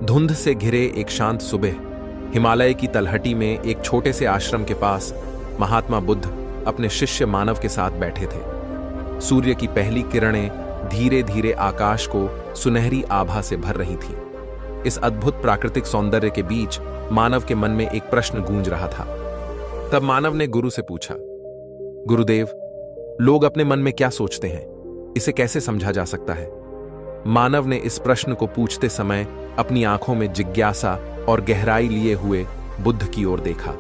धुंध से घिरे एक शांत सुबह हिमालय की तलहटी में एक छोटे से आश्रम के पास महात्मा बुद्ध अपने शिष्य मानव के साथ बैठे थे। सूर्य की पहली किरणें धीरे धीरे आकाश को सुनहरी आभा से भर रही थीं। इस अद्भुत प्राकृतिक सौंदर्य के बीच मानव के मन में एक प्रश्न गूंज रहा था। तब मानव ने गुरु से पूछा, गुरुदेव, लोग अपने मन में क्या सोचते हैं, इसे कैसे समझा जा सकता है? मानव ने इस प्रश्न को पूछते समय अपनी आंखों में जिज्ञासा और गहराई लिए हुए बुद्ध की ओर देखा।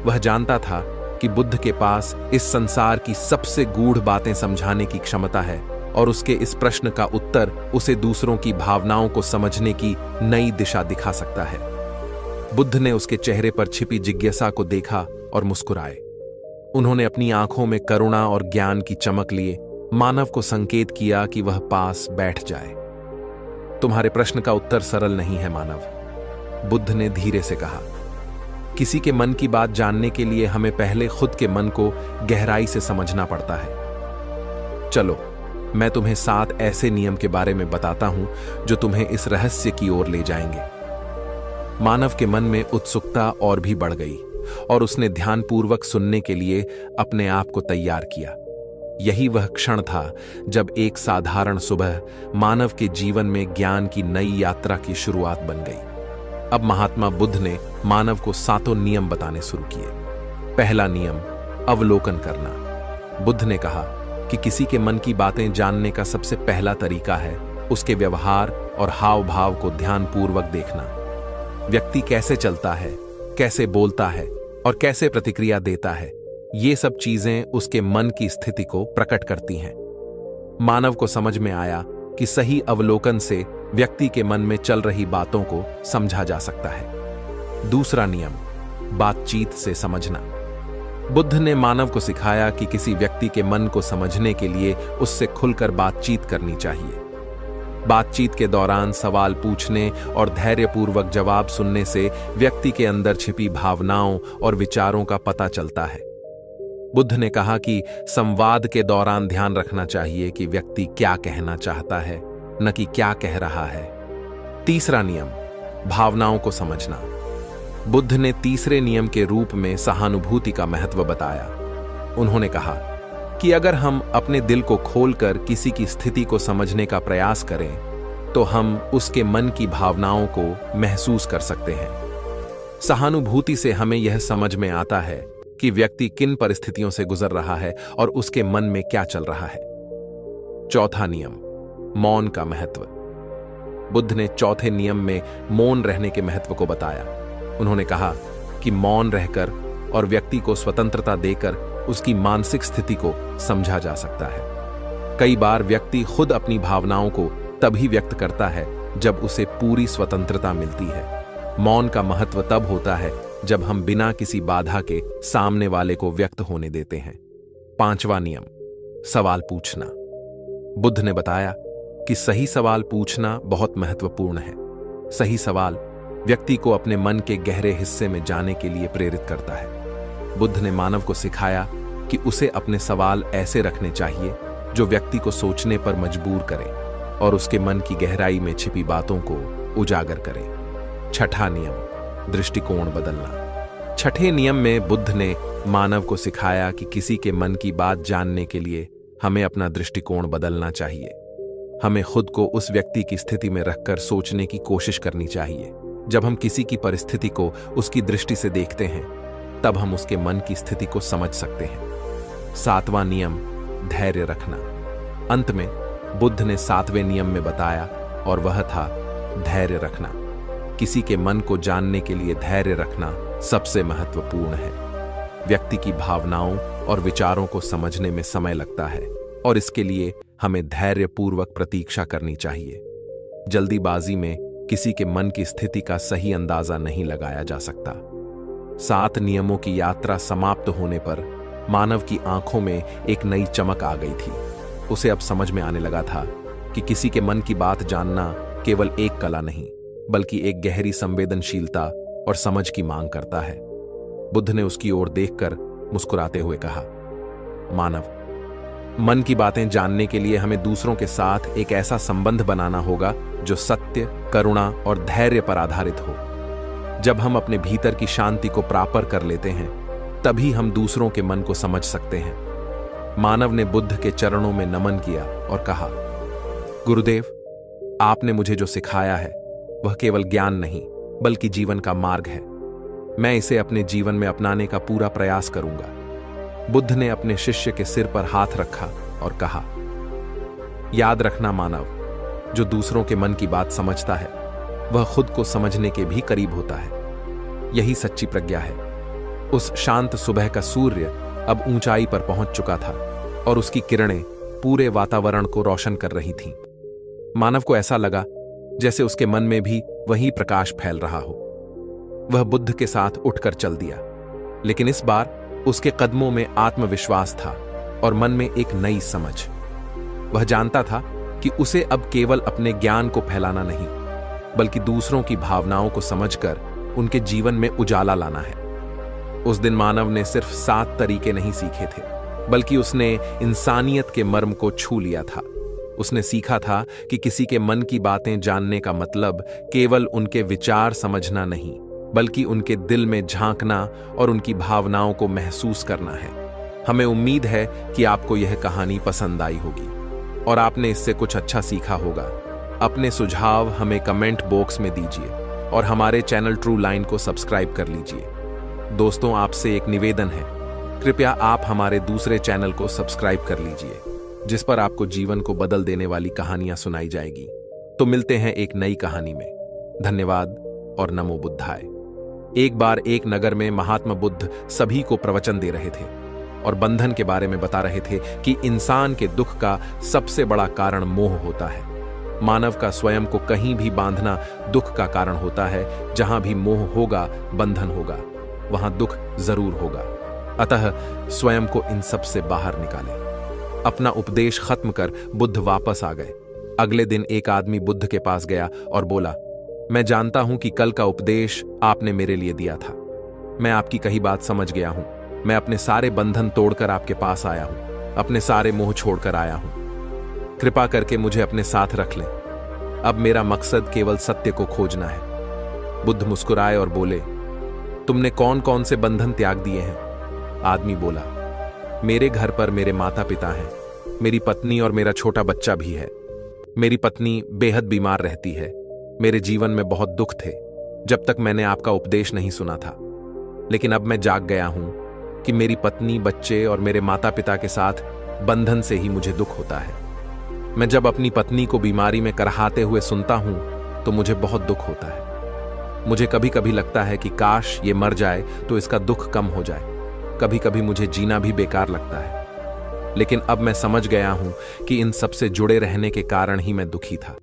वह जानता था कि बुद्ध के पास इस संसार की सबसे गूढ़ बातें समझाने की क्षमता है और उसके इस प्रश्न का उत्तर उसे दूसरों की भावनाओं को समझने की नई दिशा दिखा सकता है। बुद्ध ने उसके चेहरे पर छिपी जिज्ञासा को देखा और मुस्कुराए। उन्होंने अपनी आंखों में करुणा और ज्ञान की चमक लिए मानव को संकेत किया कि वह पास बैठ जाए। तुम्हारे प्रश्न का उत्तर सरल नहीं है मानव, बुद्ध ने धीरे से कहा। किसी के मन की बात जानने के लिए हमें पहले खुद के मन को गहराई से समझना पड़ता है। चलो, मैं तुम्हें 7 ऐसे नियम के बारे में बताता हूं जो तुम्हें इस रहस्य की ओर ले जाएंगे। मानव के मन में उत्सुकता और भी बढ़ गई और उसने ध्यानपूर्वक सुनने के लिए अपने आप को तैयार किया। यही वह क्षण था जब एक साधारण सुबह मानव के जीवन में ज्ञान की नई यात्रा की शुरुआत बन गई। अब महात्मा बुद्ध ने मानव को 7 नियम बताने शुरू किए। पहला नियम, अवलोकन करना। बुद्ध ने कहा कि किसी के मन की बातें जानने का सबसे पहला तरीका है उसके व्यवहार और हाव भाव को ध्यानपूर्वक देखना। व्यक्ति कैसे चलता है, कैसे बोलता है और कैसे प्रतिक्रिया देता है, ये सब चीजें उसके मन की स्थिति को प्रकट करती हैं। मानव को समझ में आया कि सही अवलोकन से व्यक्ति के मन में चल रही बातों को समझा जा सकता है। दूसरा नियम, बातचीत से समझना। बुद्ध ने मानव को सिखाया कि किसी व्यक्ति के मन को समझने के लिए उससे खुलकर बातचीत करनी चाहिए। बातचीत के दौरान सवाल पूछने और धैर्यपूर्वक जवाब सुनने से व्यक्ति के अंदर छिपी भावनाओं और विचारों का पता चलता है। बुद्ध ने कहा कि संवाद के दौरान ध्यान रखना चाहिए कि व्यक्ति क्या कहना चाहता है, न कि क्या कह रहा है। तीसरा नियम, भावनाओं को समझना। बुद्ध ने तीसरे नियम के रूप में सहानुभूति का महत्व बताया। उन्होंने कहा कि अगर हम अपने दिल को खोलकर किसी की स्थिति को समझने का प्रयास करें तो हम उसके मन की भावनाओं को महसूस कर सकते हैं। सहानुभूति से हमें यह समझ में आता है कि व्यक्ति किन परिस्थितियों से गुजर रहा है और उसके मन में क्या चल रहा है। चौथा नियम, मौन का महत्व। बुद्ध ने चौथे नियम में मौन रहने के महत्व को बताया। उन्होंने कहा कि मौन रहकर और व्यक्ति को स्वतंत्रता देकर उसकी मानसिक स्थिति को समझा जा सकता है। कई बार व्यक्ति खुद अपनी भावनाओं को तभी व्यक्त करता है जब उसे पूरी स्वतंत्रता मिलती है। मौन का महत्व तब होता है जब हम बिना किसी बाधा के सामने वाले को व्यक्त होने देते हैं। पांचवा नियम, सवाल पूछना। बुद्ध ने बताया कि सही सवाल पूछना बहुत महत्वपूर्ण है। सही सवाल व्यक्ति को अपने मन के गहरे हिस्से में जाने के लिए प्रेरित करता है। बुद्ध ने मानव को सिखाया कि उसे अपने सवाल ऐसे रखने चाहिए जो व्यक्ति को सोचने पर मजबूर करें और उसके मन की गहराई में छिपी बातों को उजागर करें। छठा नियम, दृष्टिकोण बदलना। छठे नियम में बुद्ध ने मानव को सिखाया कि किसी के मन की बात जानने के लिए हमें अपना दृष्टिकोण बदलना चाहिए। हमें खुद को उस व्यक्ति की स्थिति में रखकर सोचने की कोशिश करनी चाहिए। जब हम किसी की परिस्थिति को उसकी दृष्टि से देखते हैं तब हम उसके मन की स्थिति को समझ सकते हैं। सातवां नियम, धैर्य रखना। अंत में बुद्ध ने 7वें नियम में बताया और वह था धैर्य रखना। किसी के मन को जानने के लिए धैर्य रखना सबसे महत्वपूर्ण है। व्यक्ति की भावनाओं और विचारों को समझने में समय लगता है और इसके लिए हमें धैर्यपूर्वक प्रतीक्षा करनी चाहिए। जल्दीबाजी में किसी के मन की स्थिति का सही अंदाजा नहीं लगाया जा सकता। 7 नियमों की यात्रा समाप्त होने पर मानव की आंखों में एक नई चमक आ गई थी। उसे अब समझ में आने लगा था कि किसी के मन की बात जानना केवल एक कला नहीं बल्कि एक गहरी संवेदनशीलता और समझ की मांग करता है। बुद्ध ने उसकी ओर देखकर मुस्कुराते हुए कहा, मानव, मन की बातें जानने के लिए हमें दूसरों के साथ एक ऐसा संबंध बनाना होगा जो सत्य, करुणा और धैर्य पर आधारित हो। जब हम अपने भीतर की शांति को प्राप्त कर लेते हैं, तभी हम दूसरों के मन को समझ सकते हैं। मानव ने बुद्ध के चरणों में नमन किया और कहा, गुरुदेव, आपने मुझे जो सिखाया है वह केवल ज्ञान नहीं बल्कि जीवन का मार्ग है। मैं इसे अपने जीवन में अपनाने का पूरा प्रयास करूंगा। बुद्ध ने अपने शिष्य के सिर पर हाथ रखा और कहा, याद रखना मानव, जो दूसरों के मन की बात समझता है वह खुद को समझने के भी करीब होता है। यही सच्ची प्रज्ञा है। उस शांत सुबह का सूर्य अब ऊंचाई पर पहुंच चुका था और उसकी किरणें पूरे वातावरण को रोशन कर रही थीं। मानव को ऐसा लगा जैसे उसके मन में भी वही प्रकाश फैल रहा हो। वह बुद्ध के साथ उठकर चल दिया, लेकिन इस बार उसके कदमों में आत्मविश्वास था और मन में एक नई समझ। वह जानता था कि उसे अब केवल अपने ज्ञान को फैलाना नहीं, बल्कि दूसरों की भावनाओं को समझकर उनके जीवन में उजाला लाना है। उस दिन मानव ने सिर्फ 7 तरीके नहीं सीखे थे, बल्कि उसने इंसानियत के मर्म को छू लिया था। उसने सीखा था कि किसी के मन की बातें जानने का मतलब केवल उनके विचार समझना नहीं, बल्कि उनके दिल में झांकना और उनकी भावनाओं को महसूस करना है। हमें उम्मीद है कि आपको यह कहानी पसंद आई होगी और आपने इससे कुछ अच्छा सीखा होगा। अपने सुझाव हमें कमेंट बॉक्स में दीजिए और हमारे चैनल ट्रू लाइन को सब्सक्राइब कर लीजिए। दोस्तों, आपसे एक निवेदन है, कृपया आप हमारे दूसरे चैनल को सब्सक्राइब कर लीजिए, जिस पर आपको जीवन को बदल देने वाली कहानियां सुनाई जाएगी। तो मिलते हैं एक नई कहानी में। धन्यवाद और नमो बुद्धाय। एक बार एक नगर में महात्मा बुद्ध सभी को प्रवचन दे रहे थे और बंधन के बारे में बता रहे थे कि इंसान के दुख का सबसे बड़ा कारण मोह होता है। मानव का स्वयं को कहीं भी बांधना दुख का कारण होता है। जहां भी मोह होगा, बंधन होगा, वहां दुख जरूर होगा। अतः स्वयं को इन सब से बाहर निकालें। अपना उपदेश खत्म कर बुद्ध वापस आ गए। अगले दिन एक आदमी बुद्ध के पास गया और बोला, मैं जानता हूं कि कल का उपदेश आपने मेरे लिए दिया था। मैं आपकी कही बात समझ गया हूं। मैं अपने सारे बंधन तोड़कर आपके पास आया हूं, अपने सारे मोह छोड़कर आया हूं। कृपा करके मुझे अपने साथ रख लें। अब मेरा मकसद केवल सत्य को खोजना है। बुद्ध मुस्कुराए और बोले, तुमने कौन कौन से बंधन त्याग दिए हैं? आदमी बोला, मेरे घर पर मेरे माता पिता हैं, मेरी पत्नी और मेरा छोटा बच्चा भी है। मेरी पत्नी बेहद बीमार रहती है। मेरे जीवन में बहुत दुख थे जब तक मैंने आपका उपदेश नहीं सुना था। लेकिन अब मैं जाग गया हूं कि मेरी पत्नी, बच्चे और मेरे माता पिता के साथ बंधन से ही मुझे दुख होता है। मैं जब अपनी पत्नी को बीमारी में करहाते हुए सुनता हूं तो मुझे बहुत दुख होता है। मुझे कभी कभी लगता है कि काश ये मर जाए तो इसका दुख कम हो जाए। कभी कभी मुझे जीना भी बेकार लगता है। लेकिन अब मैं समझ गया हूं कि इन सब से जुड़े रहने के कारण ही मैं दुखी था।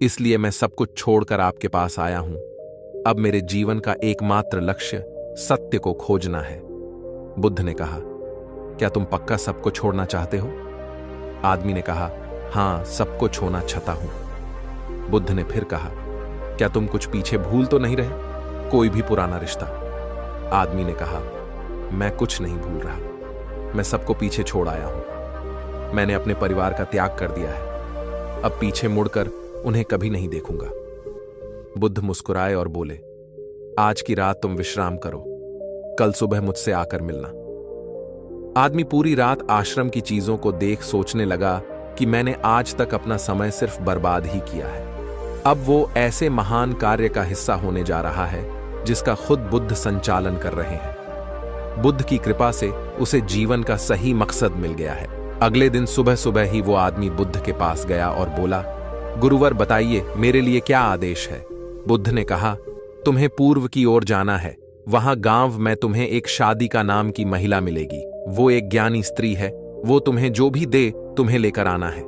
इसलिए मैं सब कुछ छोड़कर आपके पास आया हूं। अब मेरे जीवन का एकमात्र लक्ष्य सत्य को खोजना है। बुद्ध ने कहा, क्या तुम पक्का सबको छोड़ना चाहते हो? आदमी ने कहा, हां, सबको छोड़ना चाहता हूं। बुद्ध ने फिर कहा, क्या तुम कुछ पीछे भूल तो नहीं रहे? कोई भी पुराना रिश्ता? आदमी ने कहा, मैं कुछ नहीं भूल रहा। मैं सबको पीछे छोड़ आया हूं। मैंने अपने परिवार का त्याग कर दिया है। अब पीछे मुड़कर उन्हें कभी नहीं देखूंगा। बुद्ध मुस्कुराए और बोले, आज की रात तुम विश्राम करो, कल सुबह मुझसे आकर मिलना। आदमी पूरी रात आश्रम की चीजों को देख सोचने लगा कि मैंने आज तक अपना समय सिर्फ बर्बाद ही किया है। अब वो ऐसे महान कार्य का हिस्सा होने जा रहा है जिसका खुद बुद्ध संचालन कर रहे हैं। बुद्ध की कृपा से उसे जीवन का सही मकसद मिल गया है। अगले दिन सुबह सुबह ही वो आदमी बुद्ध के पास गया और बोला, गुरुवर बताइए, मेरे लिए क्या आदेश है? बुद्ध ने कहा, तुम्हें पूर्व की ओर जाना है। वहां गांव में तुम्हें एक शादिका नाम की महिला मिलेगी। वो एक ज्ञानी स्त्री है। वो तुम्हें जो भी दे तुम्हें लेकर आना है।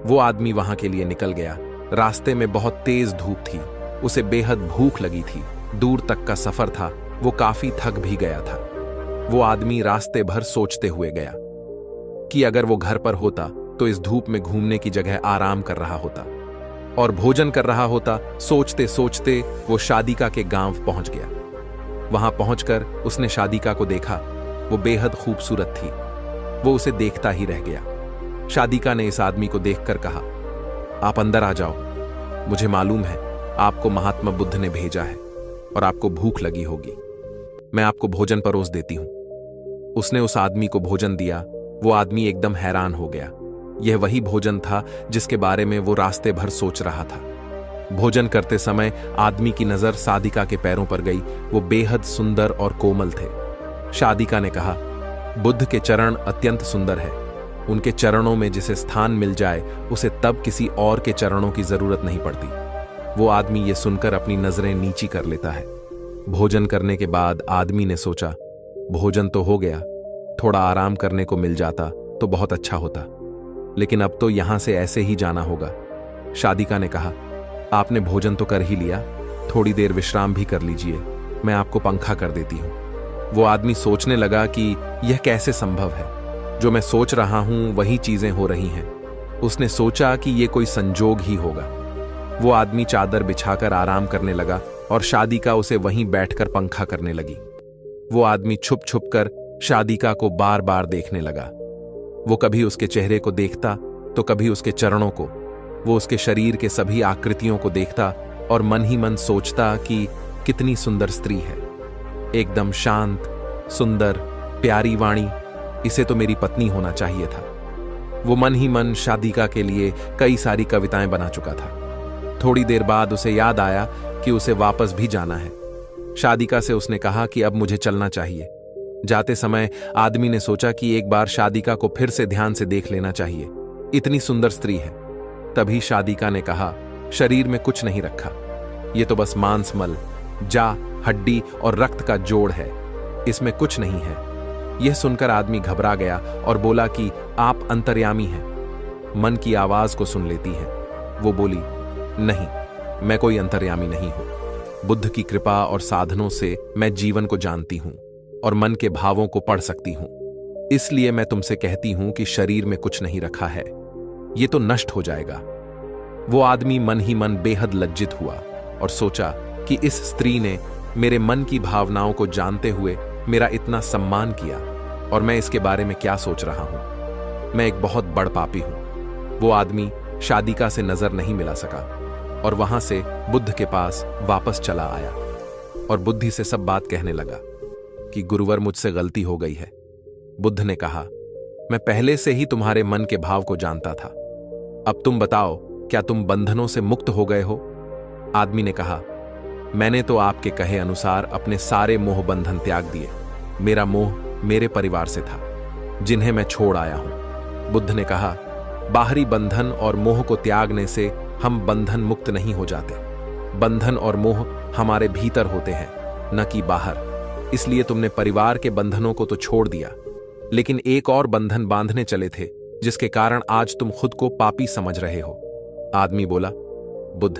वो आदमी वहां के लिए निकल गया। रास्ते में बहुत तेज धूप थी। उसे बेहद भूख लगी थी। दूर तक का सफर था। वो काफी थक भी गया था। वो आदमी रास्ते भर सोचते हुए गया कि अगर वो घर पर होता तो इस धूप में घूमने की जगह आराम कर रहा होता और भोजन कर रहा होता। सोचते सोचते वो शादिका के गांव पहुंच गया। वहां पहुंचकर उसने शादिका को देखा। वो बेहद खूबसूरत थी। वो उसे देखता ही रह गया। शादिका ने इस आदमी को देखकर कहा, आप अंदर आ जाओ। मुझे मालूम है आपको महात्मा बुद्ध ने भेजा है और आपको भूख लगी होगी। मैं आपको भोजन परोस देती हूं। उसने उस आदमी को भोजन दिया। वो आदमी एकदम हैरान हो गया। यह वही भोजन था जिसके बारे में वो रास्ते भर सोच रहा था। भोजन करते समय आदमी की नजर सादिका के पैरों पर गई। वो बेहद सुंदर और कोमल थे। सादिका ने कहा, बुद्ध के चरण अत्यंत सुंदर है। उनके चरणों में जिसे स्थान मिल जाए उसे तब किसी और के चरणों की जरूरत नहीं पड़ती। वो आदमी ये सुनकर अपनी नजरें नीची कर लेता है। भोजन करने के बाद आदमी ने सोचा, भोजन तो हो गया, थोड़ा आराम करने को मिल जाता तो बहुत अच्छा होता, लेकिन अब तो यहां से ऐसे ही जाना होगा। सादिका ने कहा, आपने भोजन तो कर ही लिया, थोड़ी देर विश्राम भी कर लीजिए, मैं आपको पंखा कर देती हूं। वो आदमी सोचने लगा कि यह कैसे संभव है, जो मैं सोच रहा हूं वही चीजें हो रही हैं। उसने सोचा कि यह कोई संजोग ही होगा। वो आदमी चादर बिछाकर आराम करने लगा और सादिका उसे वहीं बैठकर पंखा करने लगी। वो आदमी छुप छुप कर सादिका को बार बार देखने लगा। वो कभी उसके चेहरे को देखता तो कभी उसके चरणों को। वो उसके शरीर के सभी आकृतियों को देखता और मन ही मन सोचता कि कितनी सुंदर स्त्री है, एकदम शांत, सुंदर, प्यारी वाणी, इसे तो मेरी पत्नी होना चाहिए था। वो मन ही मन सादिका के लिए कई सारी कविताएं बना चुका था। थोड़ी देर बाद उसे याद आया कि उसे वापस भी जाना है। सादिका से उसने कहा कि अब मुझे चलना चाहिए। जाते समय आदमी ने सोचा कि एक बार सादिका को फिर से ध्यान से देख लेना चाहिए, इतनी सुंदर स्त्री है। तभी सादिका ने कहा, शरीर में कुछ नहीं रखा, ये तो बस मांस मल, जा, हड्डी और रक्त का जोड़ है, इसमें कुछ नहीं है। यह सुनकर आदमी घबरा गया और बोला कि आप अंतर्यामी हैं, मन की आवाज को सुन लेती हैं। वो बोली, नहीं, मैं कोई अंतर्यामी नहीं हूं। बुद्ध की कृपा और साधनों से मैं जीवन को जानती हूं और मन के भावों को पढ़ सकती हूं। इसलिए मैं तुमसे कहती हूं कि शरीर में कुछ नहीं रखा है, ये तो नष्ट हो जाएगा। वो आदमी मन ही मन बेहद लज्जित हुआ और सोचा कि इस स्त्री ने मेरे मन की भावनाओं को जानते हुए मेरा इतना सम्मान किया और मैं इसके बारे में क्या सोच रहा हूं। मैं एक बहुत बड़ पापी हूं। वो आदमी सादिका से नजर नहीं मिला सका और वहां से बुद्ध के पास वापस चला आया और बुद्धि से सब बात कहने लगा कि गुरुवर, मुझसे गलती हो गई है। बुद्ध ने कहा, मैं पहले से ही तुम्हारे मन के भाव को जानता था। अब तुम बताओ, क्या तुम बंधनों से मुक्त हो गए हो? आदमी ने कहा, मैंने तो आपके कहे अनुसार अपने सारे मोह बंधन त्याग दिए। मेरा मोह मेरे परिवार से था, जिन्हें मैं छोड़ आया हूं। बुद्ध ने कहा, बाहरी बंधन और मोह को त्यागने से हम बंधन मुक्त नहीं हो जाते। बंधन और मोह हमारे भीतर होते हैं, न कि बाहर। इसलिए तुमने परिवार के बंधनों को तो छोड़ दिया, लेकिन एक और बंधन बांधने चले थे, जिसके कारण आज तुम खुद को पापी समझ रहे हो। आदमी बोला, बुद्ध,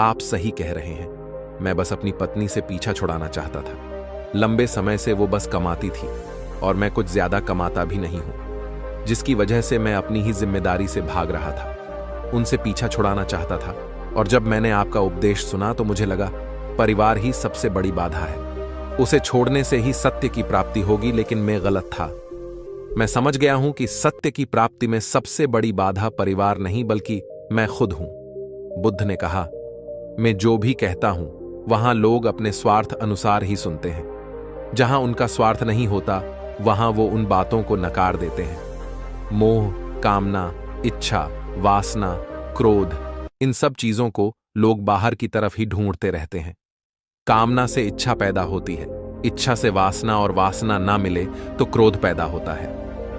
आप सही कह रहे हैं। मैं बस अपनी पत्नी से पीछा छुड़ाना चाहता था। लंबे समय से वो बस कमाती थी और मैं कुछ ज्यादा कमाता भी नहीं हूं, जिसकी वजह से मैं अपनी ही जिम्मेदारी से भाग रहा था। उनसे पीछा छुड़ाना चाहता था और जब मैंने आपका उपदेश सुना तो मुझे लगा परिवार ही सबसे बड़ी बाधा है। उसे छोड़ने से ही सत्य की प्राप्ति होगी, लेकिन मैं गलत था। मैं समझ गया हूं कि सत्य की प्राप्ति में सबसे बड़ी बाधा परिवार नहीं बल्कि मैं खुद हूं। बुद्ध ने कहा, मैं जो भी कहता हूं वहां लोग अपने स्वार्थ अनुसार ही सुनते हैं। जहां उनका स्वार्थ नहीं होता वहां वो उन बातों को नकार देते हैं। मोह, कामना, इच्छा, वासना, क्रोध, इन सब चीजों को लोग बाहर की तरफ ही ढूंढते रहते हैं। कामना से इच्छा पैदा होती है, इच्छा से वासना और वासना ना मिले तो क्रोध पैदा होता है।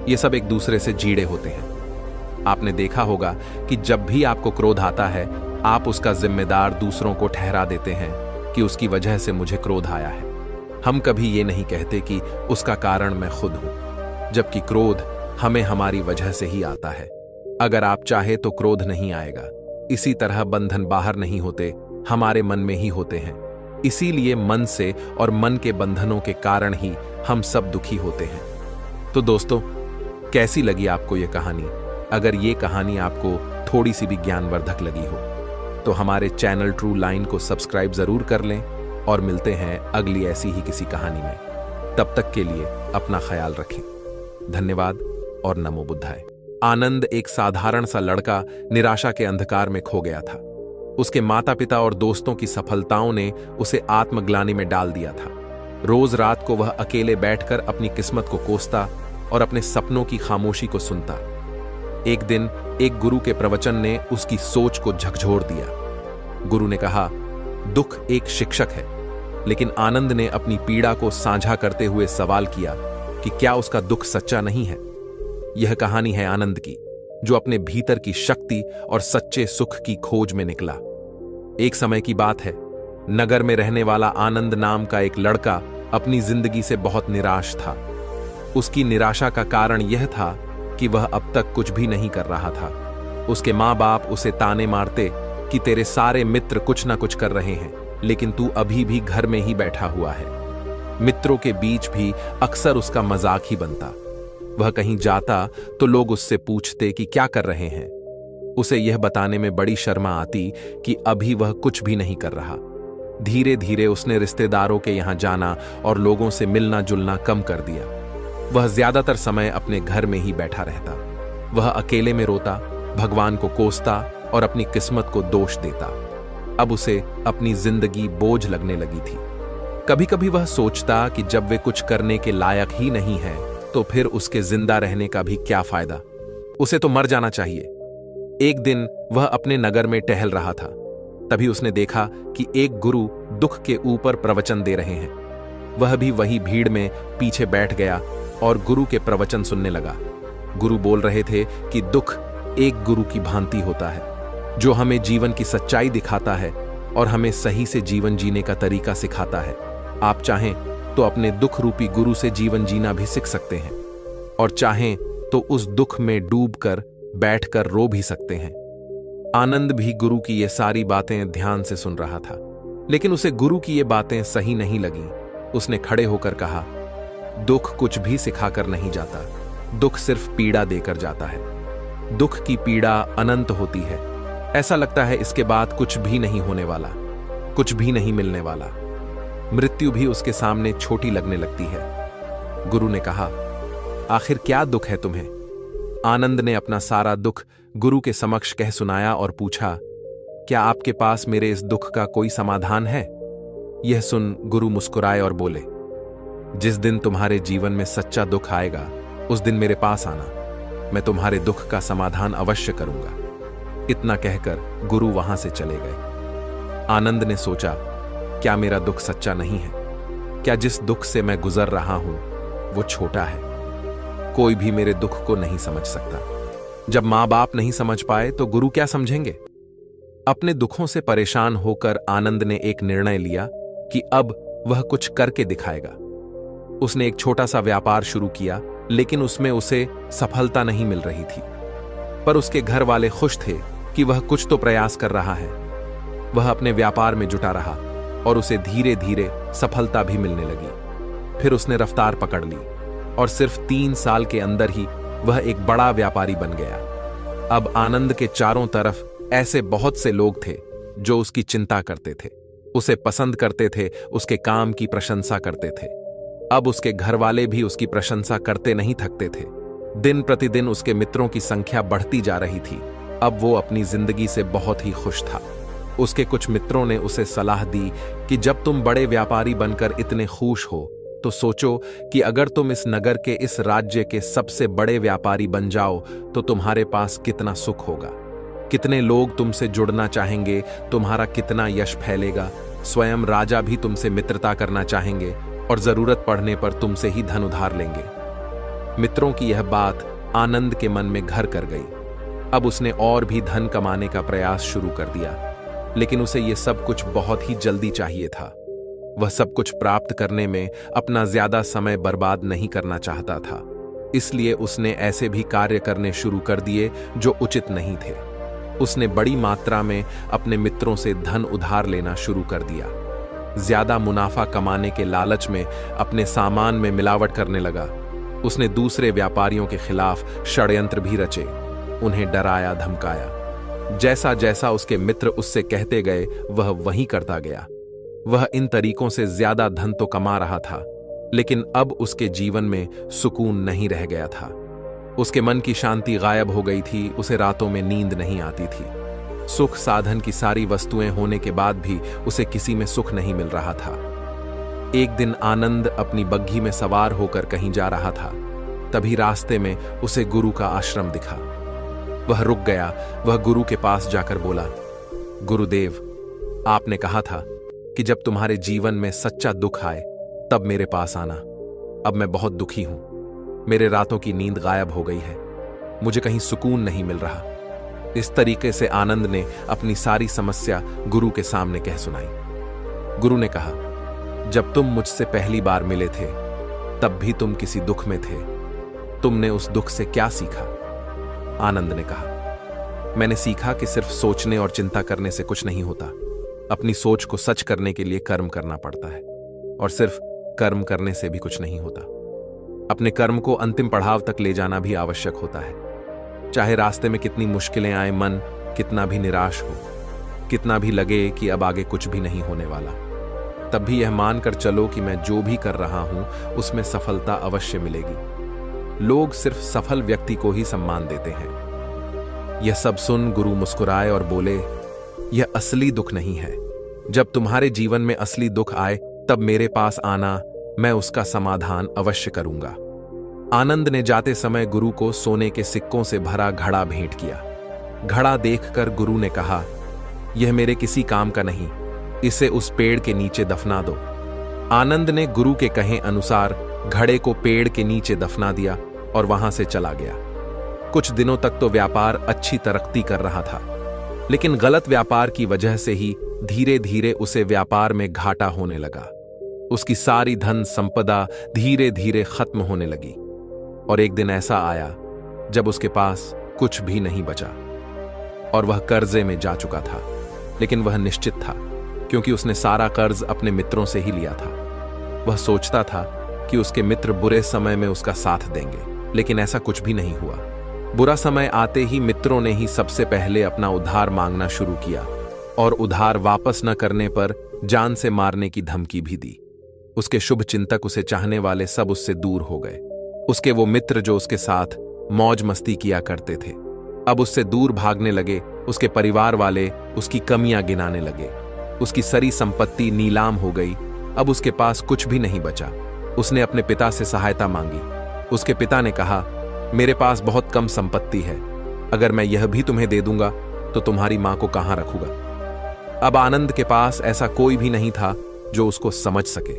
ये सब एक दूसरे से जीड़े होते हैं। आपने देखा होगा कि जब भी आपको क्रोध आता है आप उसका जिम्मेदार दूसरों को ठहरा देते हैं कि उसकी वजह से मुझे क्रोध आया है। हम कभी ये नहीं कहते कि उसका कारण मैं खुद हूं, जबकि क्रोध हमें हमारी वजह से ही आता है। अगर आप चाहे तो क्रोध नहीं आएगा। इसी तरह बंधन बाहर नहीं होते, हमारे मन में ही होते हैं। इसीलिए मन से और मन के बंधनों के कारण ही हम सब दुखी होते हैं। तो दोस्तों, कैसी लगी आपको ये कहानी? अगर ये कहानी आपको थोड़ी सी भी ज्ञानवर्धक लगी हो तो हमारे चैनल ट्रू लाइन को सब्सक्राइब जरूर कर लें और मिलते हैं अगली ऐसी ही किसी कहानी में। तब तक के लिए अपना ख्याल रखें। धन्यवाद और नमो बुद्धाय। आनंद एक साधारण सा लड़का निराशा के अंधकार में खो गया था। उसके माता पिता और दोस्तों की सफलताओं ने उसे आत्मग्लानि में डाल दिया था। रोज रात को वह अकेले बैठकर अपनी किस्मत को कोसता और अपने सपनों की खामोशी को सुनता। एक दिन एक गुरु के प्रवचन ने उसकी सोच को झकझोर दिया। गुरु ने कहा, दुख एक शिक्षक है। लेकिन आनंद ने अपनी पीड़ा को साझा करते हुए सवाल किया कि क्या उसका दुख सच्चा नहीं है। यह कहानी है आनंद की, जो अपने भीतर की शक्ति और सच्चे सुख की खोज में निकला। एक समय की बात है, नगर में रहने वाला आनंद नाम का एक लड़का अपनी जिंदगी से बहुत निराश था। उसकी निराशा का कारण यह था कि वह अब तक कुछ भी नहीं कर रहा था। उसके माँ बाप उसे ताने मारते कि तेरे सारे मित्र कुछ ना कुछ कर रहे हैं, लेकिन तू अभी भी घर में ही बैठा हुआ है। मित्रों के बीच भी अक्सर उसका मजाक ही बनता। वह कहीं जाता तो लोग उससे पूछते कि क्या कर रहे हैं। उसे यह बताने में बड़ी शर्मा आती कि अभी वह कुछ भी नहीं कर रहा। धीरे धीरे उसने रिश्तेदारों के यहां जाना और लोगों से मिलना जुलना कम कर दिया। वह ज्यादातर समय अपने घर में ही बैठा रहता। वह अकेले में रोता, भगवान को कोसता और अपनी किस्मत को दोष देता। अब उसे अपनी जिंदगी बोझ लगने लगी थी। कभी कभी वह सोचता कि जब वे कुछ करने के लायक ही नहीं है तो फिर उसके जिंदा रहने का भी क्या फायदा, उसे तो मर जाना चाहिए। एक दिन वह अपने नगर में टहल रहा था। तभी उसने देखा कि एक गुरु दुख के ऊपर प्रवचन दे रहे हैं। वह भी वही भीड़ में पीछे बैठ गया और गुरु के प्रवचन सुनने लगा। गुरु बोल रहे थे कि दुख एक गुरु की भांति होता है, जो हमें जीवन की सच्चाई दिखाता है और हमें सही से जीवन जीने का तरीका सिखाता है। आप चाहें तो अपने दुख रूपी गुरु से जीवन जीना भी सीख सकते हैं, और चाहें तो उस दुख में डूबकर बैठकर रो भी सकते हैं। आनंद भी गुरु की ये सारी बातें ध्यान से सुन रहा था, लेकिन उसे गुरु की ये बातें सही नहीं लगी। उसने खड़े होकर कहा, दुख कुछ भी सिखाकर नहीं जाता, दुख सिर्फ पीड़ा देकर जाता है। दुख की पीड़ा अनंत होती है। ऐसा लगता है इसके बाद कुछ भी नहीं होने वाला, कुछ भी नहीं मिलने वाला। मृत्यु भी उसके सामने छोटी लगने लगती है। गुरु ने कहा, आखिर क्या दुख है तुम्हें? आनंद ने अपना सारा दुख गुरु के समक्ष कह सुनाया और पूछा, क्या आपके पास मेरे इस दुख का कोई समाधान है? यह सुन गुरु मुस्कुराए और बोले, जिस दिन तुम्हारे जीवन में सच्चा दुख आएगा उस दिन मेरे पास आना, मैं तुम्हारे दुख का समाधान अवश्य करूंगा। इतना कहकर गुरु वहां से चले गए। आनंद ने सोचा, क्या मेरा दुख सच्चा नहीं है? क्या जिस दुख से मैं गुजर रहा हूं वो छोटा है? कोई भी मेरे दुख को नहीं समझ सकता। जब मां बाप नहीं समझ पाए तो गुरु क्या समझेंगे? अपने दुखों से परेशान होकर आनंद ने एक निर्णय लिया कि अब वह कुछ करके दिखाएगा। उसने एक छोटा सा व्यापार शुरू किया, लेकिन उसमें उसे सफलता नहीं मिल रही थी। पर उसके घर वाले खुश थे कि वह कुछ तो प्रयास कर रहा है। वह अपने व्यापार में जुटा रहा और उसे धीरे धीरे सफलता भी मिलने लगी। फिर उसने रफ्तार पकड़ ली और सिर्फ 3 साल के अंदर ही वह एक बड़ा व्यापारी बन गया। अब आनंद के चारों तरफ ऐसे बहुत से लोग थे जो उसकी चिंता करते थे, उसे पसंद करते थे, उसके काम की प्रशंसा करते थे। अब उसके घर वाले भी उसकी प्रशंसा करते नहीं थकते थे। दिन प्रतिदिन उसके मित्रों की संख्या बढ़ती जा रही थी। अब वो अपनी जिंदगी से बहुत ही खुश था। उसके कुछ मित्रों ने उसे सलाह दी कि जब तुम बड़े व्यापारी बनकर इतने खुश हो तो सोचो कि अगर तुम इस नगर के, इस राज्य के सबसे बड़े व्यापारी बन जाओ तो तुम्हारे पास कितना सुख होगा, कितने लोग तुमसे जुड़ना चाहेंगे, तुम्हारा कितना यश फैलेगा, स्वयं राजा भी तुमसे मित्रता करना चाहेंगे और जरूरत पड़ने पर तुमसे ही धन उधार लेंगे। मित्रों की यह बात आनंद के मन में घर कर गई। अब उसने और भी धन कमाने का प्रयास शुरू कर दिया, लेकिन उसे यह सब कुछ बहुत ही जल्दी चाहिए था। वह सब कुछ प्राप्त करने में अपना ज्यादा समय बर्बाद नहीं करना चाहता था। इसलिए उसने ऐसे भी कार्य करने शुरू कर दिए जो उचित नहीं थे। उसने बड़ी मात्रा में अपने मित्रों से धन उधार लेना शुरू कर दिया। ज्यादा मुनाफा कमाने के लालच में अपने सामान में मिलावट करने लगा। उसने दूसरे व्यापारियों के खिलाफ षड्यंत्र भी रचे, उन्हें डराया धमकाया। जैसा जैसा उसके मित्र उससे कहते गए वह वही करता गया। वह इन तरीकों से ज्यादा धन तो कमा रहा था, लेकिन अब उसके जीवन में सुकून नहीं रह गया था। उसके मन की शांति गायब हो गई थी। उसे रातों में नींद नहीं आती थी। सुख साधन की सारी वस्तुएं होने के बाद भी उसे किसी में सुख नहीं मिल रहा था। एक दिन आनंद अपनी बग्घी में सवार होकर कहीं जा रहा था। तभी रास्ते में उसे गुरु का आश्रम दिखा। वह रुक गया। वह गुरु के पास जाकर बोला, गुरुदेव, आपने कहा था कि जब तुम्हारे जीवन में सच्चा दुख आए तब मेरे पास आना। अब मैं बहुत दुखी हूं। मेरे रातों की नींद गायब हो गई है। मुझे कहीं सुकून नहीं मिल रहा। इस तरीके से आनंद ने अपनी सारी समस्या गुरु के सामने कह सुनाई। गुरु ने कहा, जब तुम मुझसे पहली बार मिले थे तब भी तुम किसी दुख में थे। तुमने उस दुख से क्या सीखा? आनंद ने कहा, मैंने सीखा कि सिर्फ सोचने और चिंता करने से कुछ नहीं होता। अपनी सोच को सच करने के लिए कर्म करना पड़ता है, और सिर्फ कर्म करने से भी कुछ नहीं होता। अपने कर्म को अंतिम पड़ाव तक ले जाना भी आवश्यक होता है। चाहे रास्ते में कितनी मुश्किलें आए, मन कितना भी निराश हो, कितना भी लगे कि अब आगे कुछ भी नहीं होने वाला, तब भी यह मानकर चलो कि मैं जो भी कर रहा हूं उसमें सफलता अवश्य मिलेगी। लोग सिर्फ सफल व्यक्ति को ही सम्मान देते हैं। यह सब सुन गुरु मुस्कुराए और बोले, यह असली दुख नहीं है। जब तुम्हारे जीवन में असली दुख आए तब मेरे पास आना, मैं उसका समाधान अवश्य करूंगा। आनंद ने जाते समय गुरु को सोने के सिक्कों से भरा घड़ा भेंट किया। घड़ा देखकर गुरु ने कहा, यह मेरे किसी काम का नहीं, इसे उस पेड़ के नीचे दफना दो। आनंद ने गुरु के कहे अनुसार घड़े को पेड़ के नीचे दफना दिया और वहां से चला गया। कुछ दिनों तक तो व्यापार अच्छी तरक्की कर रहा था, लेकिन गलत व्यापार की वजह से ही धीरे धीरे उसे व्यापार में घाटा होने लगा। उसकी सारी धन संपदा धीरे धीरे खत्म होने लगी, और एक दिन ऐसा आया जब उसके पास कुछ भी नहीं बचा और वह कर्जे में जा चुका था। लेकिन वह निश्चित था, क्योंकि उसने सारा कर्ज अपने मित्रों से ही लिया था। वह सोचता था कि उसके मित्र बुरे समय में उसका साथ देंगे, लेकिन ऐसा कुछ भी नहीं हुआ। बुरा समय आते ही मित्रों ने ही सबसे पहले अपना उधार मांगना शुरू किया, और उधार वापस न करने पर जान से मारने की धमकी भी दी। उसके शुभ चिंतक, उसे चाहने वाले सब उससे दूर हो गए। उसके वो मित्र जो उसके साथ मौज मस्ती किया करते थे, अब उससे दूर भागने लगे। उसके परिवार वाले उसकी कमियां गिनाने लगे। उसकी सारी संपत्ति नीलाम हो गई। अब उसके पास कुछ भी नहीं बचा। उसने अपने पिता से सहायता मांगी। उसके पिता ने कहा, मेरे पास बहुत कम संपत्ति है, अगर मैं यह भी तुम्हें दे दूंगा तो तुम्हारी मां को कहां रखूंगा। अब आनंद के पास ऐसा कोई भी नहीं था जो उसको समझ सके,